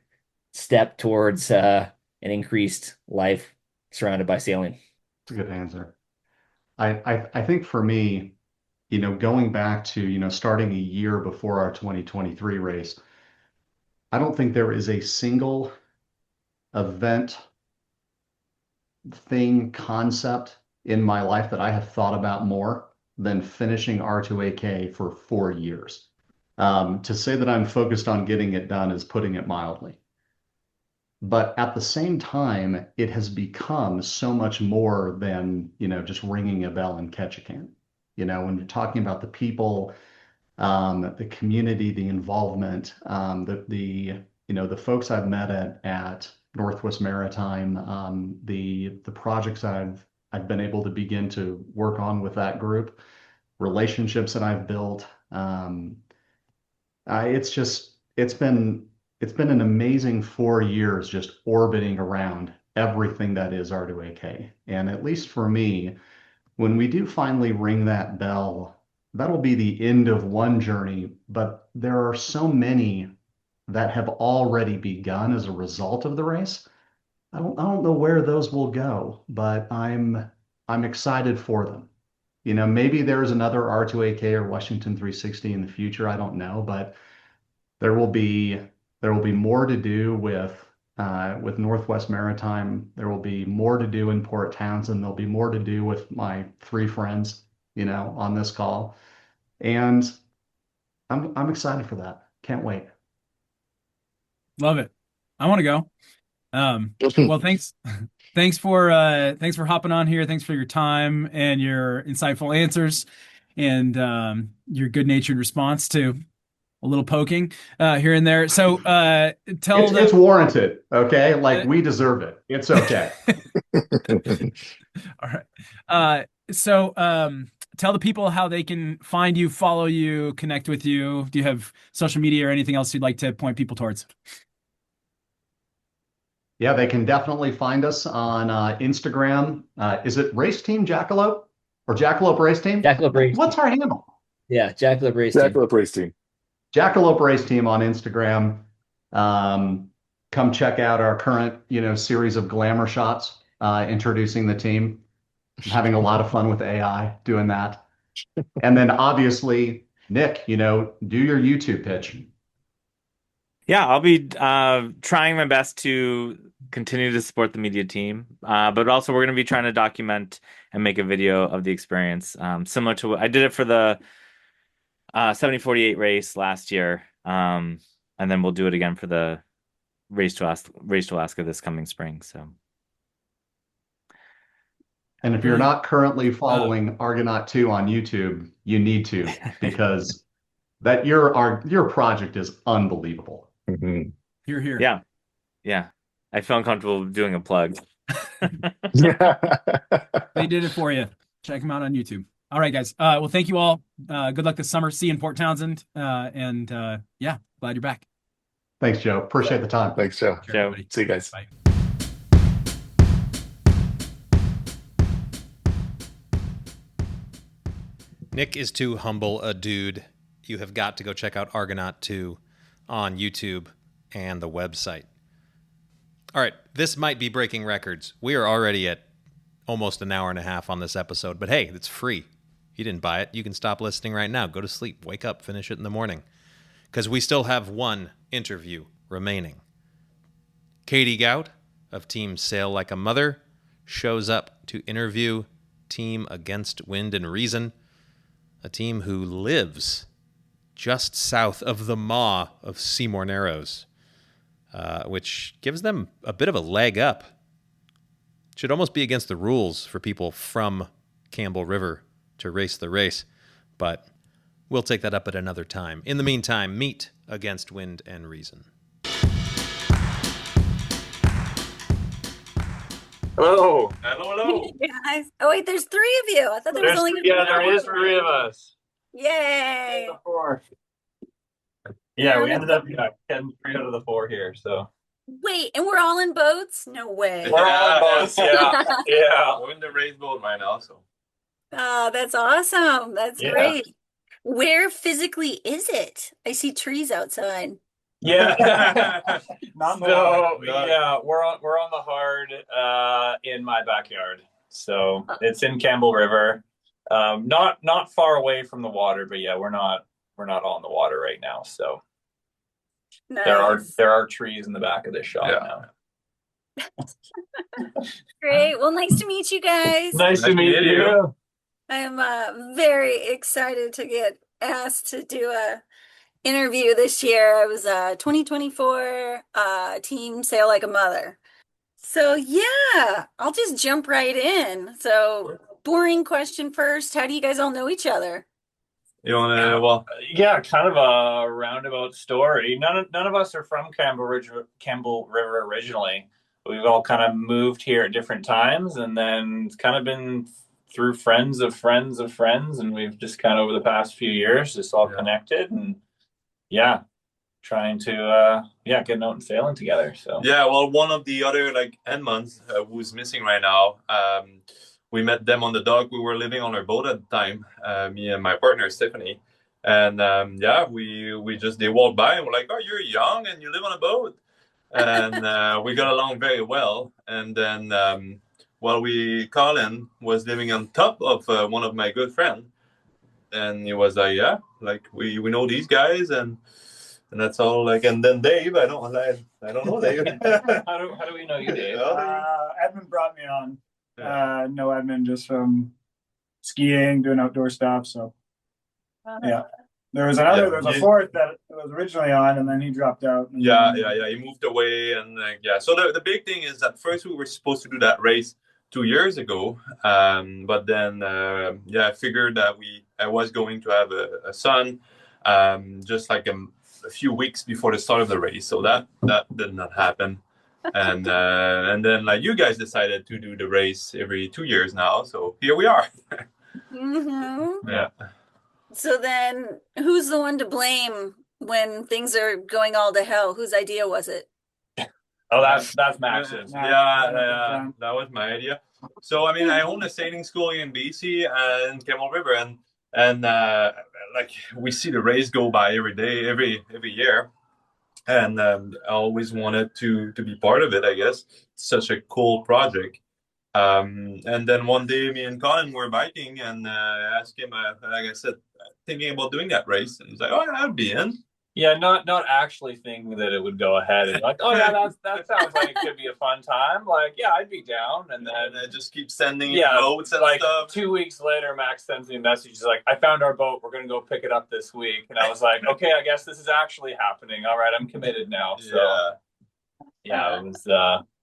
step towards an increased life surrounded by sailing. That's a good answer. I think for me, going back to, starting a year before our 2023 race, I don't think there is a single event, thing, concept in my life that I have thought about more than finishing R2AK for 4 years. To say that I'm focused on getting it done is putting it mildly. But at the same time, it has become so much more than, just ringing a bell and catch a can. When you're talking about the people, the community, the involvement, the folks I've met at Northwest Maritime, the projects I've been able to begin to work on with that group, relationships that I've built. It's been an amazing 4 years just orbiting around everything that is R2AK. And at least for me, when we do finally ring that bell, that'll be the end of one journey, but there are so many that have already begun as a result of the race. I don't know where those will go, but I'm excited for them. Maybe there's another R2AK or Washington 360 in the future. I don't know, but there will be more to do with Northwest Maritime. There will be more to do in Port Townsend. There'll be more to do with my three friends, on this call. And I'm excited for that. Can't wait. Love it. I want to go. Well, thanks. Thanks for hopping on here. Thanks for your time and your insightful answers and your good-natured response to a little poking here and there. So it's warranted, okay? Like we deserve it. It's okay. All right. So tell the people how they can find you, follow you, connect with you. Do you have social media or anything else you'd like to point people towards? Yeah, they can definitely find us on Instagram. Is it Race Team Jackalope or Jackalope Race Team? Jackalope Race Team. What's our handle? Yeah, Jackalope Race Team. Jackalope Race Team. Jackalope Race Team on Instagram. Come check out our current, series of glamour shots introducing the team. I'm having a lot of fun with AI doing that. And then obviously, Nick, do your YouTube pitch. Yeah, I'll be trying my best to continue to support the media team, but also we're going to be trying to document and make a video of the experience, similar to what I did it for the 7048 race last year, and then we'll do it again for the race to Alaska this coming spring. So, and if you're not currently following Argonaut 2 on YouTube, you need to, because that your project is unbelievable. Mm-hmm. You're here. Yeah. I feel uncomfortable doing a plug. They did it for you. Check them out on YouTube. All right, guys. Well, thank you all. Good luck this summer. See you in Port Townsend. Yeah, glad you're back. Thanks, Joe. Appreciate the time. Thanks, Joe. Sure, Joe. everybody. See you guys. Bye. Nick is too humble a dude. You have got to go check out Argonaut 2 on YouTube and the website. All right, this might be breaking records. We are already at almost an hour and a half on this episode, but hey, it's free. You didn't buy it. You can stop listening right now. Go to sleep, wake up, finish it in the morning. Because we still have one interview remaining. Katie Gout of Team Sail Like a Mother shows up to interview Team Against Wind and Reason, a team who lives just south of the maw of Seymour Narrows, which gives them a bit of a leg up. Should almost be against the rules for people from Campbell River to race the race, but we'll take that up at another time. In the meantime, meet Against Wind and Reason. Hello. Hello. Guys. Oh wait, there's three of you. I thought there was only There is three of us. Yay! Four. Yeah, we ended up getting three out of the four here. So Wait, and we're all in boats? No way. we're all on boats. Yeah, yeah. We're in the race boat right now. So Oh, that's awesome. That's Yeah. great. Where physically is it? I see trees outside. yeah. Not So yeah, we're on the hard in my backyard. So it's in Campbell River. Not far away from the water, but yeah, we're not on the water right now. So Nice. there are trees in the back of this shop now. Great. Well, nice to meet you guys. Nice to meet you. I'm very excited to get asked to do a interview this year. I was 2024 Team Sail Like a Mother. So yeah, I'll just jump right in. So boring question first. How do you guys all know each other? You want to? Well, yeah, kind of a roundabout story. None of us are from Campbell River originally. We've all kind of moved here at different times, and then it's kind of been through friends of friends of friends, and we've just kind of over the past few years just all connected, and yeah, trying to getting out and sailing together. So Yeah, well, one of the other Edmonds who's missing right now. We met them on the dock. We were living on our boat at the time, me and my partner Stephanie, and they walked by and we're like, "Oh, you're young and you live on a boat," and we got along very well. And then Colin was living on top of one of my good friends, and he was like, "Yeah, we know these guys," and that's all. And then Dave, I don't know Dave. how do we know you, Dave? Edmund brought me on. No Edmund, just from skiing, doing outdoor stuff. So yeah, there was a fourth that was originally on, and then he dropped out. Yeah. He moved away, and So the big thing is that first we were supposed to do that race 2 years ago, but then I figured that I was going to have a son, just like a few weeks before the start of the race, so that did not happen. And then you guys decided to do the race every 2 years now, so here we are. Mm-hmm. Yeah. So then who's the one to blame when things are going all to hell? Whose idea was it? Oh, that's Max's. Yeah, that was my idea. So I own a sailing school here in BC in Campbell River, and we see the race go by every day, every year. And I always wanted to be part of it, I guess. It's such a cool project. And then one day, me and Colin were biking, and I asked him, like I said, thinking about doing that race. And he's like, "Oh, yeah, I'd be in." Yeah, not actually thinking that it would go ahead. And like, "Oh yeah, that sounds like it could be a fun time." Like, yeah, I'd be down. And then I just keep sending notes and stuff. 2 weeks later, Max sends me a message. He's like, "I found our boat. We're gonna go pick it up this week." And I was like, "Okay, I guess this is actually happening. All right, I'm committed now." So it was.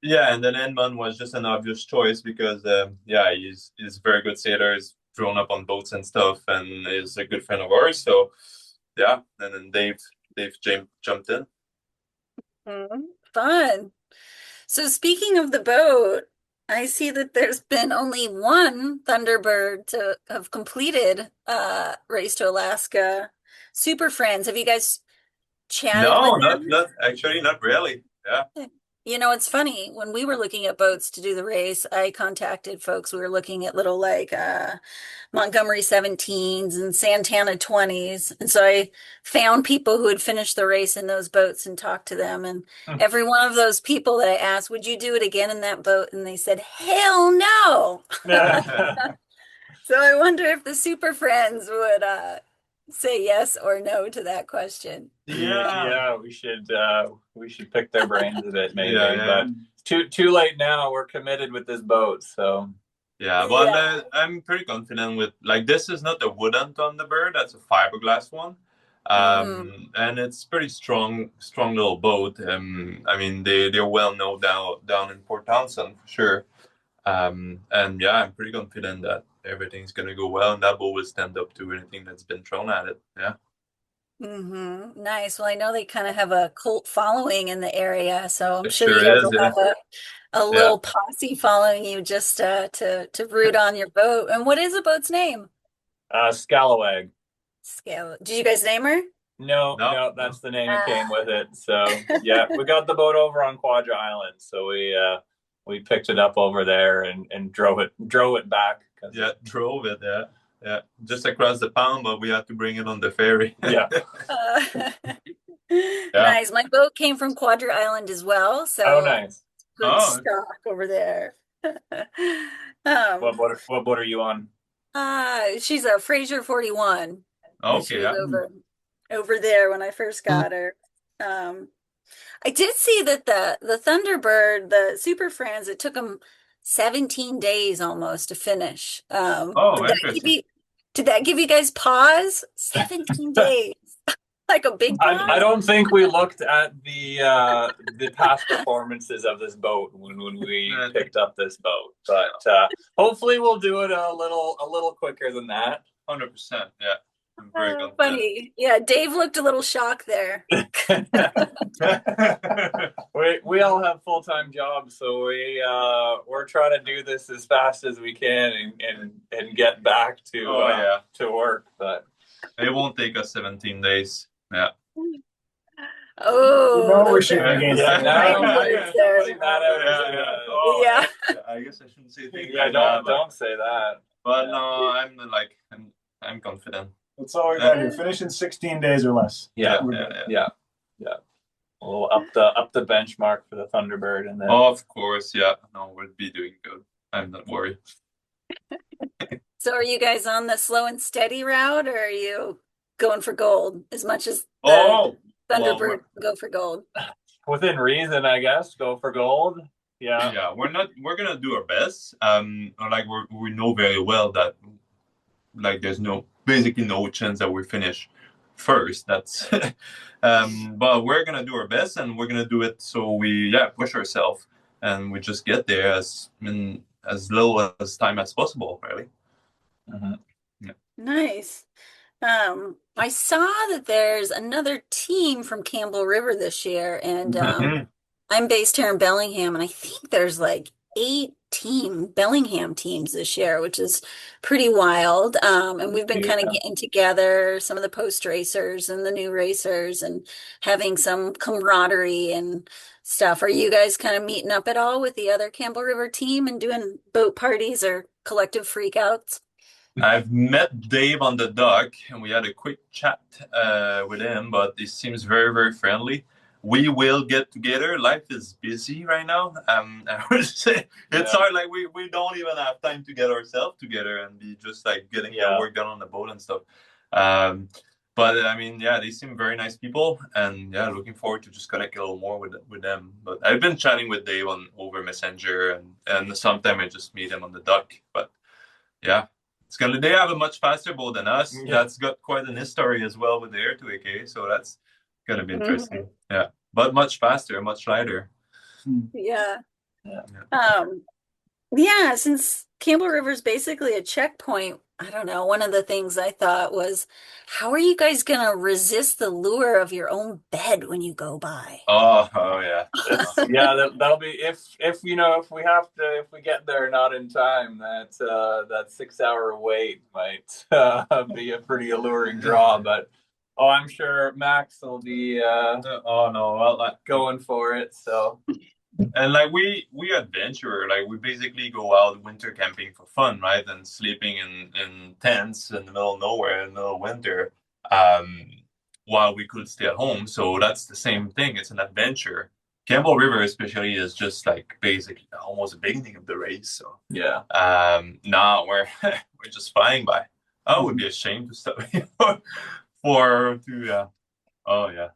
And then Edmund was just an obvious choice because he's a very good sailor. He's grown up on boats and stuff, and is a good friend of ours. So and then Dave jumped in. Fun. So speaking of the boat, I see that there's been only one Thunderbird to have completed Race to Alaska Super Friends. Have you guys chatted No, with not actually, not really. Yeah. them? You know, it's funny. When we were looking at boats to do the race, I contacted folks. We were looking at little like Montgomery 17s and Santana 20s. And so I found people who had finished the race in those boats and talked to them. And every one of those people that I asked, would you do it again in that boat? And they said, hell no. So I wonder if the Super Friends would say yes or no to that question. Yeah, we should pick their brains a bit, maybe. Yeah. But too late now. We're committed with this boat, so. Yeah, well, I'm pretty confident with, like, this is not a wooden Thunderbird, that's a fiberglass one. And it's pretty strong little boat. I mean, they're well known down in Port Townsend for sure. And yeah, I'm pretty confident that everything's gonna go well and that boat will stand up to anything that's been thrown at it. Yeah. Nice. Well, I know they kind of have a cult following in the area, so I'm It sure sure you guys is, will yeah. have a little posse following you just to root on your boat. And what is the boat's name? Scalawag. Did you guys name her? No, that's the name it came with it. So yeah, we got the boat over on Quadra Island, so we picked it up over there and drove it back. Yeah, drove it. Yeah, just across the pond, but we had to bring it on the ferry. Yeah. Nice. My boat came from Quadra Island as well, so Oh, nice. good stock over there. What boat are you on? She's a Fraser 41. Okay, She was over there when I first got her. I did see that the Thunderbird, the Super Friends, it took them 17 days almost to finish. Did that give you guys pause? 17 days. Like a big pause? I don't think we looked at the past performances of this boat when we picked up this boat, but hopefully we'll do it a little quicker than that. 100%. Yeah. I'm very confident. Funny. Yeah, Dave looked a little shocked there. We all have full-time jobs, so we're trying to do this as fast as we can and get back to work. But it won't take us 17 days. Yeah. Oh, we're shooting against Yeah. I guess I shouldn't say things. Yeah, don't say that. But no, I'm confident. That's all we're gonna do. Finish in 16 days or less. Yeah. We'll up the benchmark for the Thunderbird, and then. Oh, of course, yeah. No, we'll be doing good. I'm not worried. So, are you guys on the slow and steady route, or are you going for gold as much as Thunderbird go for gold? Within reason, I guess. Go for gold. Yeah. Yeah, we're gonna do our best. Like we know very well that like there's basically no chance that we finish first. That's but we're gonna do our best and we're gonna do it so we push ourselves and we just get there as little as time as possible, really. Yeah. Nice. I saw that there's another team from Campbell River this year, and I'm based here in Bellingham, and I think there's like 8 Bellingham teams this year, which is pretty wild. And we've been kind of getting together, some of the post racers and the new racers, and having some camaraderie and stuff. Are you guys kind of meeting up at all with the other Campbell River team and doing boat parties or collective freakouts? I've met Dave on the dock and we had a quick chat with him, but he seems very, very friendly. We will get together. Life is busy right now. I would say it's hard. Like we don't even have time to get ourselves together and be just like getting the work done on the boat and stuff. But I mean, they seem very nice people, and looking forward to just connect a little more with them. But I've been chatting with Dave over Messenger, and sometimes I just meet him on the dock. But they have a much faster boat than us. That's got quite an history as well with the Air 2AK, so that's gonna be interesting. Yeah, but much faster, much lighter. Since Campbell River is basically a checkpoint, I don't know, one of the things I thought was, how are you guys gonna resist the lure of your own bed when you go by? Oh yeah. Yeah, that'll be if if we have to if we get there not in time, that 6 hour wait might be a pretty alluring draw. But I'm sure Max will be Oh no, well, going for it. So and like we adventure, like we basically go out winter camping for fun, right? And sleeping in tents in the middle of nowhere in the middle of winter, um, while we could stay at home. So that's the same thing. It's an adventure. Campbell River, especially, is just like basically almost the beginning of the race. So yeah, now we're we're just flying by. I would be ashamed to stop for to oh yeah.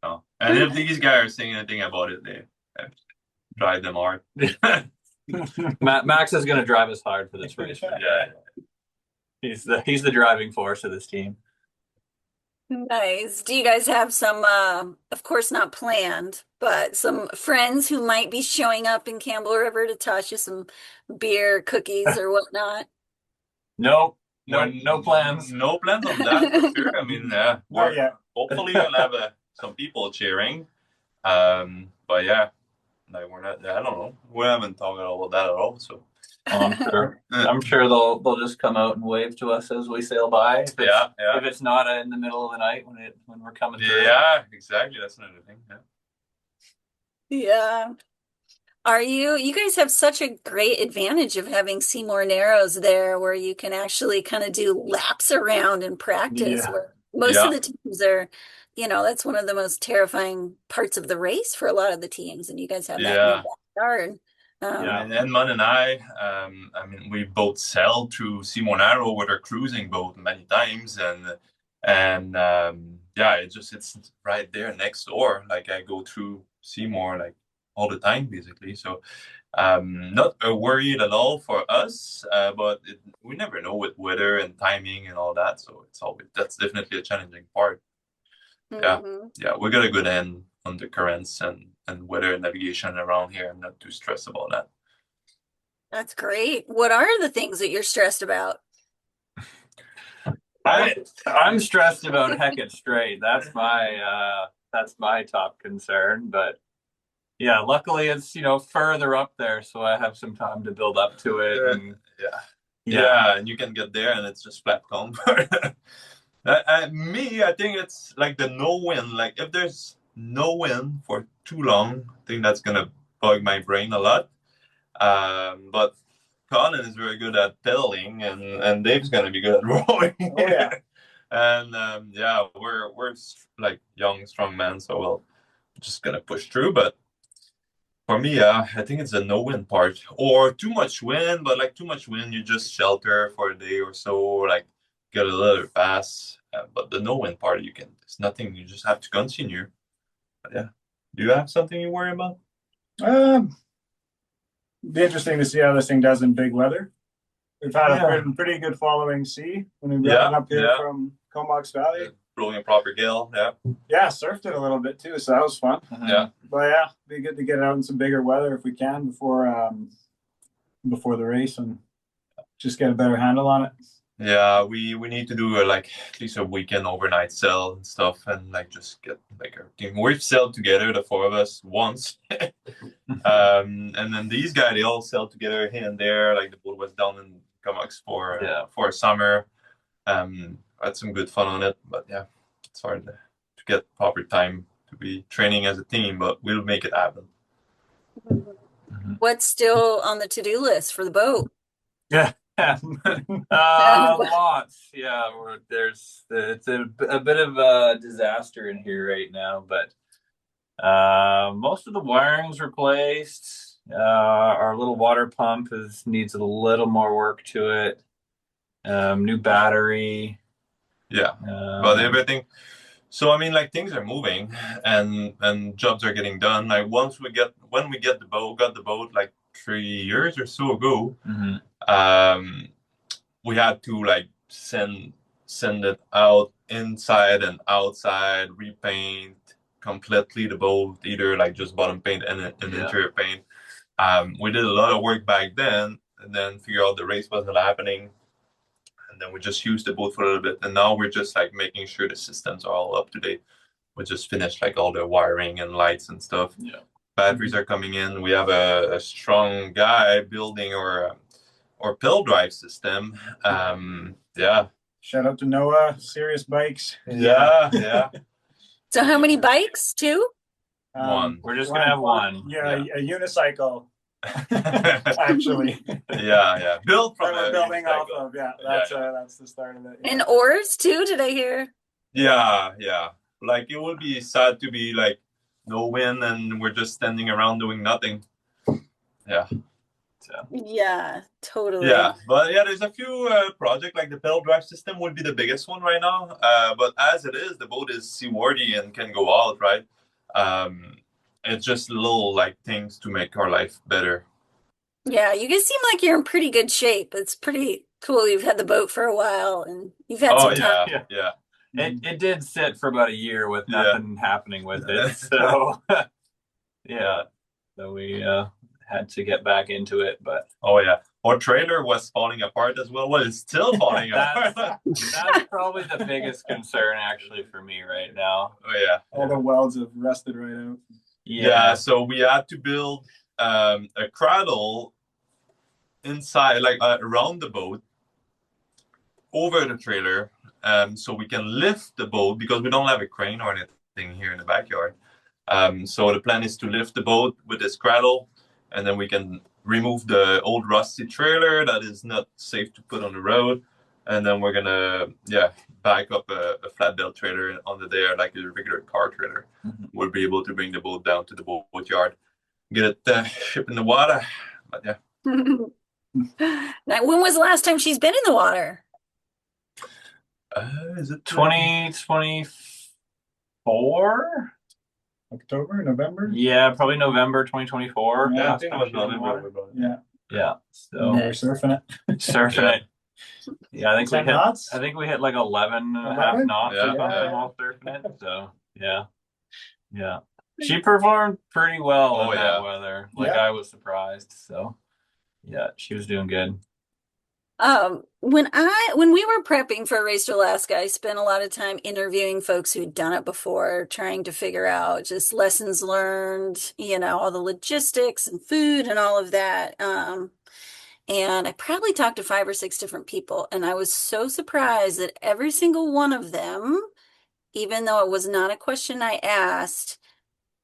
No. And if these guys are saying anything about it, they drive them hard. Max is going to drive us hard for this race. Yeah. He's the driving force of this team. Nice. Do you guys have some, of course not planned, but some friends who might be showing up in Campbell River to toss you some beer, cookies, or whatnot? No plans. No plans on that for sure. I mean, Not yet. hopefully we'll have some people cheering. But yeah, like we're not. I don't know. We haven't talked about that at all. So I'm sure they'll just come out and wave to us as we sail by. If it's not in the middle of the night when we're coming through. Yeah, exactly. That's another thing. Yeah. You guys have such a great advantage of having Seymour Narrows there where you can actually kind of do laps around and practice Yeah. where most of the teams are, that's one of the most terrifying parts of the race for a lot of the teams. And you guys have that in your backyard. And Edmund and I mean, we both sailed through Seymour Narrows with our cruising boat many times, and it's right there next door. Like I go through Seymour like all the time, basically. So, not worried at all for us, but we never know with weather and timing and all that. So that's definitely a challenging part. Yeah, we got a good hand on the currents and weather navigation around here. I'm not too stressed about that. That's great. What are the things that you're stressed about? I'm stressed about Hecate Strait. That's my top concern. But yeah, luckily it's further up there, so I have some time to build up to it. And and you can get there and it's just flat comfort. I think it's like the no wind. Like if there's no wind for too long, I think that's gonna bug my brain a lot. But Colin is very good at pedaling, and Dave's gonna be good at rowing. Oh yeah. And we're like young, strong men, so we'll just gonna push through. But for me, I think it's the no wind part, or too much wind. But like too much wind, you just shelter for a day or so, like get a little pass. But the no wind part, it's nothing. You just have to continue. But yeah, do you have something you worry about? Be interesting to see how this thing does in big weather. We've had a pretty good following sea when we brought it up here from Comox Valley. Blowing a proper gale, Yeah, surfed it a little bit too, so that was fun. Yeah. But yeah, be good to get it out in some bigger weather if we can before the race and just get a better handle on it. Yeah, we need to do like at least a weekend overnight sail and stuff, and like just get like our team. We've sailed together, the four of us, once, and then these guys they all sailed together here and there. Like the boat was down in Comox for a summer. Had some good fun on it, but yeah, it's hard to get proper time to be training as a team, but we'll make it happen. What's still on the to-do list for the boat? Yeah. Lots. Yeah, it's a bit of a disaster in here right now, but most of the wiring's replaced. Our little water pump needs a little more work to it. New battery. Yeah, but everything. So I mean, like things are moving and jobs are getting done. Like when we got the boat like 3 years or so ago. We had to like send it out inside and outside, repaint completely the boat, either like just bottom paint and interior paint. We did a lot of work back then, and then figure out the race wasn't happening, and then we just use the boat for a little bit. And now we're just like making sure the systems are all up to date. We just finished like all the wiring and lights and stuff. Yeah. Batteries are coming in. We have a strong guy building our pill drive system. Yeah. Shout out to Noah, Serious Bikes. Yeah. So how many bikes? Two? One. We're just gonna have one. Yeah, a unicycle. Actually. Yeah. Built from That we're building unicycle. off of. Yeah, that's the start of it. Yeah. And oars too, did I hear? Yeah. Like it would be sad to be like no wind and we're just standing around doing nothing. Yeah. So. Yeah, totally. Yeah, but yeah, there's a few projects like the pedal drive system would be the biggest one right now. But as it is, the boat is seaworthy and can go out, right? It's just little like things to make our life better. Yeah, you guys seem like you're in pretty good shape. It's pretty cool. You've had the boat for a while and you've had some time. Yeah. It did sit for about a year with nothing happening with it. So yeah. So we had to get back into it, but our trailer was falling apart as well. Well, it's still falling apart. That's probably the biggest concern actually for me right now. All the welds have rusted right out. Yeah, so we had to build a cradle inside, like around the boat, over the trailer, so we can lift the boat because we don't have a crane or anything here in the backyard. So the plan is to lift the boat with this cradle, and then we can remove the old rusty trailer that is not safe to put on the road, and then we're gonna back up a flatbed trailer under there like a regular car trailer. We'll be able to bring the boat down to the boatyard, get it shipped in the water. But yeah. Now, when was the last time she's been in the water? Is it 2024? October, November? Yeah, probably November 2024. Yeah, I think it was November. Yeah. So we're surfing it. It. Yeah, I think 10 knots? I think we hit like 11 and a half 11? knots Yeah. or something while surfing it. So yeah. She performed pretty well in that weather. Like I was surprised. So yeah, she was doing good. When we were prepping for Race to Alaska, I spent a lot of time interviewing folks who'd done it before, trying to figure out just lessons learned, all the logistics and food and all of that. And I probably talked to 5 or 6 different people, and I was so surprised that every single one of them, even though it was not a question I asked,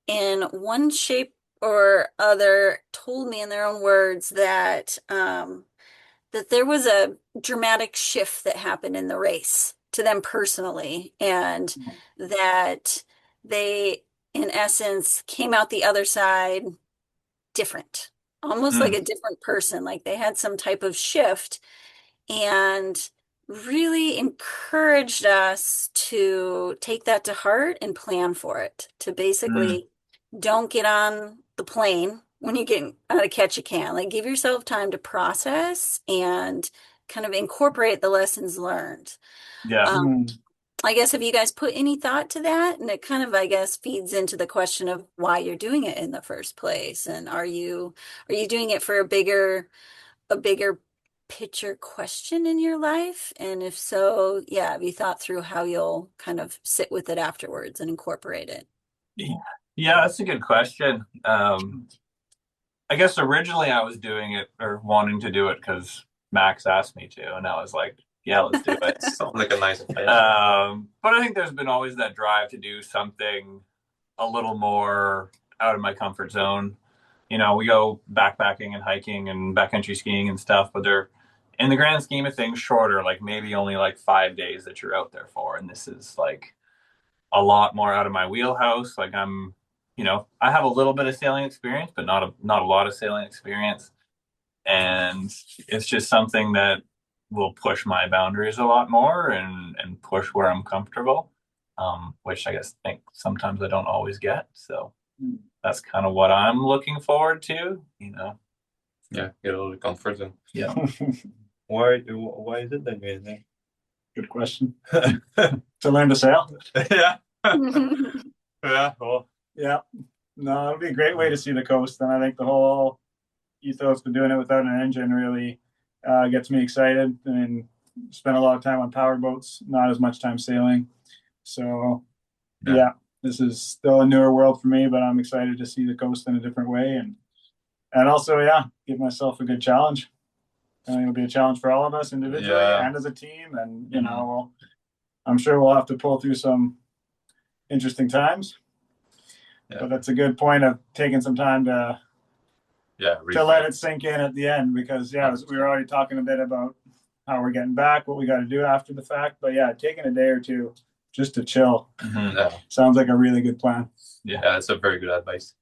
in one shape or other, told me in their own words that that there was a dramatic shift that happened in the race to them personally, and that they, in essence, came out the other side different, almost like a different person, like they had some type of shift, and really encouraged us to take that to heart and plan for it, to basically don't get on the plane when you get out of catch a can. Like, give yourself time to process and kind of incorporate the lessons learned. I guess, have you guys put any thought to that? And it kind of, I guess, feeds into the question of why you're doing it in the first place. And are you doing it for a bigger picture question in your life? And if so, have you thought through how you'll kind of sit with it afterwards and incorporate it? Yeah, that's a good question. I guess originally I was doing it or wanting to do it because Max asked me to, and I was like, yeah, let's do it. Sounds like a nice plan. But I think there's been always that drive to do something a little more out of my comfort zone. We go backpacking and hiking and backcountry skiing and stuff, but they're, in the grand scheme of things, shorter, like maybe only like 5 days that you're out there for. And this is like a lot more out of my wheelhouse. Like I have a little bit of sailing experience, but not a lot of sailing experience. And it's just something that will push my boundaries a lot more and push where I'm comfortable, which I think sometimes I don't always get. So that's kind of what I'm looking forward to, Yeah, get a little comfort zone. Yeah. Why is it that you're there? Good question. To learn to sail? Yeah. Yeah. Well. Yeah. No, it'll be a great way to see the coast. And I think the whole ethos of doing it without an engine really gets me excited. And spent a lot of time on power boats, not as much time sailing. So yeah, this is still a newer world for me, but I'm excited to see the coast in a different way, and also, yeah, give myself a good challenge. I think it'll be a challenge for all of us individually and as a team. And, you know, I'm sure we'll have to pull through some interesting times. But that's a good point of taking some time to let it sink in at the end, because, we were already talking a bit about how we're getting back, what we got to do after the fact. But, taking a day or two just to chill sounds like a really good plan. Yeah, that's a very good advice.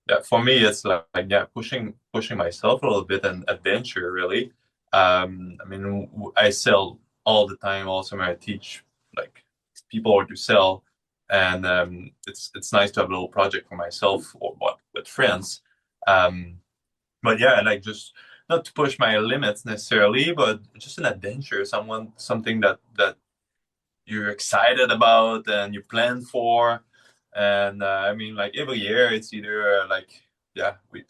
Yeah, for me, it's like pushing myself a little bit and adventure, really. I mean, I sell all the time. Also, I teach like people how to sell, and it's nice to have a little project for myself or with friends. But yeah, like just not to push my limits necessarily, but just an adventure, something that you're excited about and you plan for. And I mean, like every year, it's either we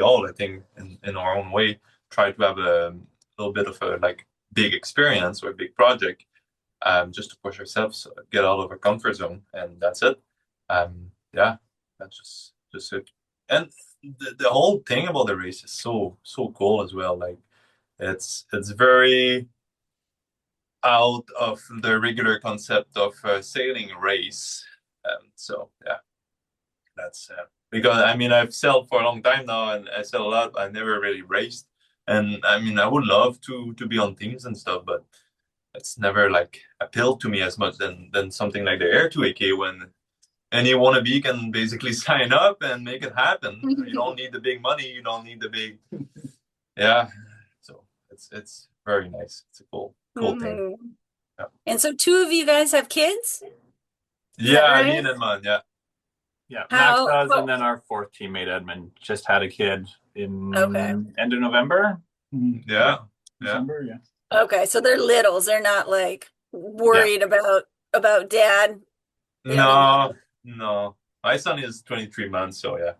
all, I think, in our own way, try to have a little bit of a like big experience or a big project, just to push ourselves, get out of our comfort zone, and that's it. That's just it. And the whole thing about the race is so cool as well. Like it's very out of the regular concept of a sailing race. So yeah, that's because I mean I've sailed for a long time now, and I sail a lot. I never really raced, and I mean I would love to be on teams and stuff, but it's never like appealed to me as much than something like the Air 2AK, when any wannabe can basically sign up and make it happen. You don't need the big money, you don't need the big So it's very nice. It's a cool thing. Yeah. And so 2 of you guys have kids? Right? Me and Edmund, Yeah, Max does, and then our 4th teammate Edmund just had a kid in end of November. December, Okay, so they're littles. They're not like worried about dad. No. My son is 23 months, so yeah.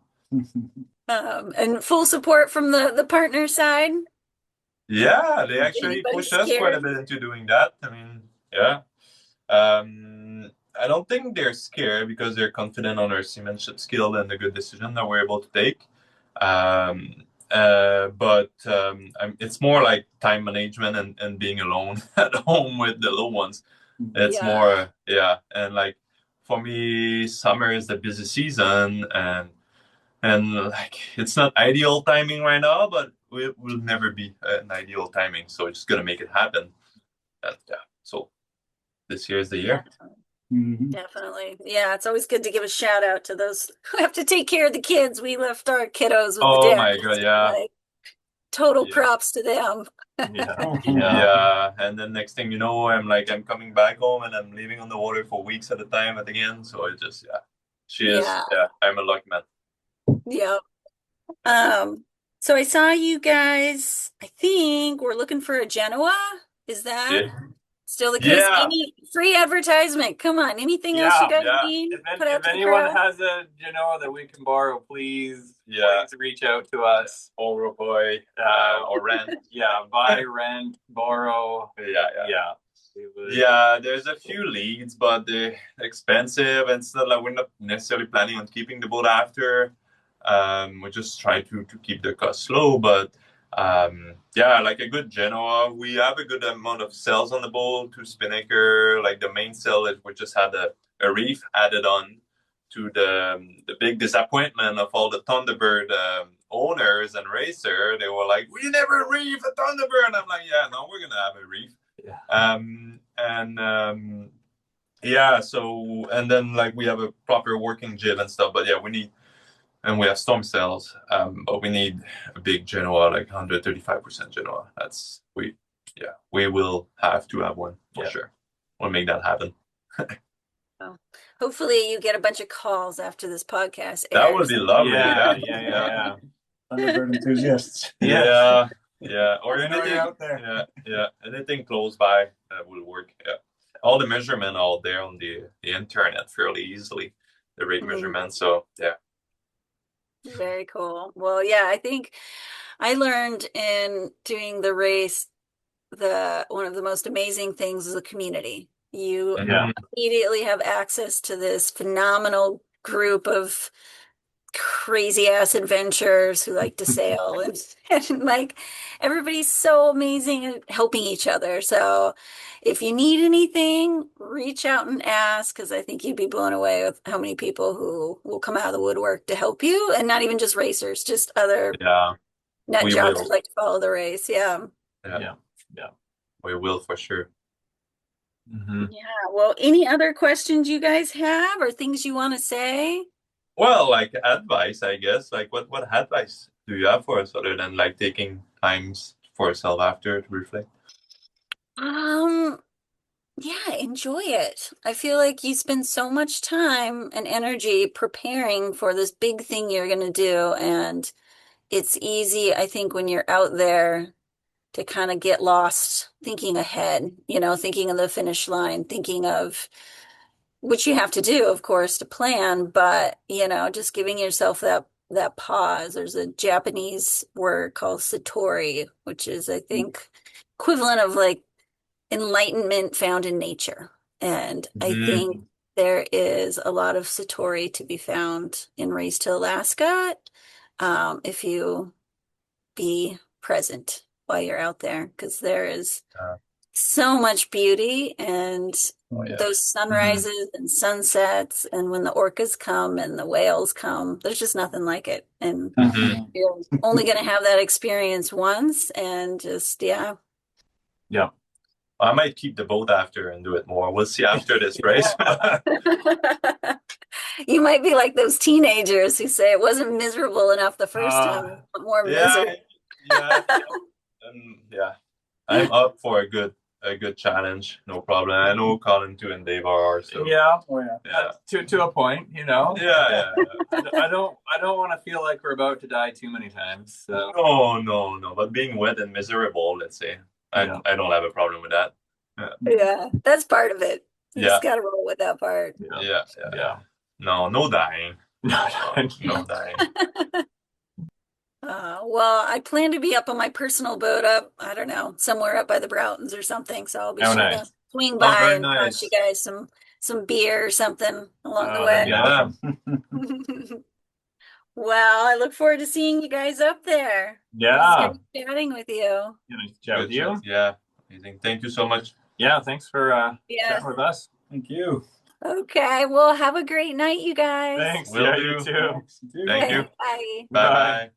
And full support from the partner side. Yeah, they actually push us quite a bit into doing that. I mean, I don't think they're scared because they're confident on our seamanship skill and the good decision that we're able to take. But it's more like time management and being alone at home with the little ones. It's more, and like for me, summer is the busy season, and like it's not ideal timing right now, but it will never be an ideal timing. So it's just gonna make it happen. And so this year is the year. Definitely. Yeah, it's always good to give a shout out to those who have to take care of the kids. We left our kiddos with the dad. My God, like, total props to them. And then next thing you know, I'm coming back home and I'm living on the water for weeks at a time again. So it just I'm a lucky man. Yeah. So I saw you guys, I think we're looking for a Genoa. Is that still the case? Any free advertisement? Come on, anything else you guys need? If anyone has a Genoa that we can borrow, please reach out to us. Or boy, or rent. Buy, rent, borrow. There's a few leads, but they're expensive, and it's not like we're not necessarily planning on keeping the boat after. We just try to keep the cost low, but like a good Genoa, we have a good amount of sails on the boat, 2 spinnaker. Like the main sail, we just had a reef added on to the big disappointment of all the Thunderbird owners and racer. They were like, "We never reef a Thunderbird." I'm like, "Yeah, no, we're gonna have a reef." So and then like we have a proper working jib and stuff, but we have storm sails, but we need a big Genoa, like 135% Genoa. We will have to have one for sure. We'll make that happen. Hopefully you get a bunch of calls after this podcast airs. That would be lovely. Yeah. Thunderbird enthusiasts. Or anything out there. Anything close by will work. All the measurement out there on the internet fairly easily, the rate measurement. So Very cool. Well, I think I learned in doing the race one of the most amazing things is the community. You Yeah. immediately have access to this phenomenal group of crazy ass adventurers who like to sail and like everybody's so amazing at helping each other. So if you need anything, reach out and ask, because I think you'd be blown away with how many people who will come out of the woodwork to help you, and not even just racers, just other Yeah, nut we jobs will. who like to follow the race. Yeah. Yeah, we will for sure. Mhm. Yeah. Well, any other questions you guys have or things you want to say? Well, like advice, I guess. Like, what advice do you have for us other than like taking times for yourself after to reflect? Yeah, enjoy it. I feel like you spend so much time and energy preparing for this big thing you're going to do. And it's easy, I think, when you're out there to kind of get lost thinking ahead, thinking of the finish line, thinking of which you have to do, of course, to plan, but, just giving yourself that pause. There's a Japanese word called satori, which is, I think, equivalent of like enlightenment found in nature. And I think there is a lot of satori to be found in Race to Alaska, if you be present while you're out there, because there is so much beauty and those sunrises and sunsets, and when the orcas come and the whales come, there's just nothing like it. And you're only going to have that experience once, and just, yeah. Yeah. I might keep the boat after and do it more. We'll see after this race. You might be like those teenagers who say it wasn't miserable enough the first time, but more miserable. Yeah. I'm up for a good challenge. No problem. I know Colin too and Dave are. So Yeah. To a point, Yeah. I don't want to feel like we're about to die too many times. So. No. But being wet and miserable, let's say, I don't have a problem with that. Yeah, that's part of it. You Yeah. just got to roll with that part. Yeah. No dying. No dying. Well, I plan to be up on my personal boat up, I don't know, somewhere up by the Broughtons or something. So I'll be sure to swing by very and nice. toss you guys some beer or something along the way. Yeah. Well, I look forward to seeing you guys up there. Yeah. It's good chatting with you. Nice to chat with you. Yeah. Amazing. Thank you so much. Yeah. Thanks for chatting with us. Thank you. Okay, well, have a great night, you guys. Thanks. Will Yeah, do. you too. Thank you. Bye. Bye.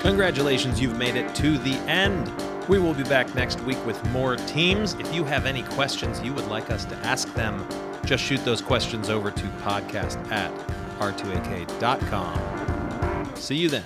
Congratulations, you've made it to the end. We will be back next week with more teams. If you have any questions you would like us to ask them, just shoot those questions over to podcast@r2ak.com. See you then.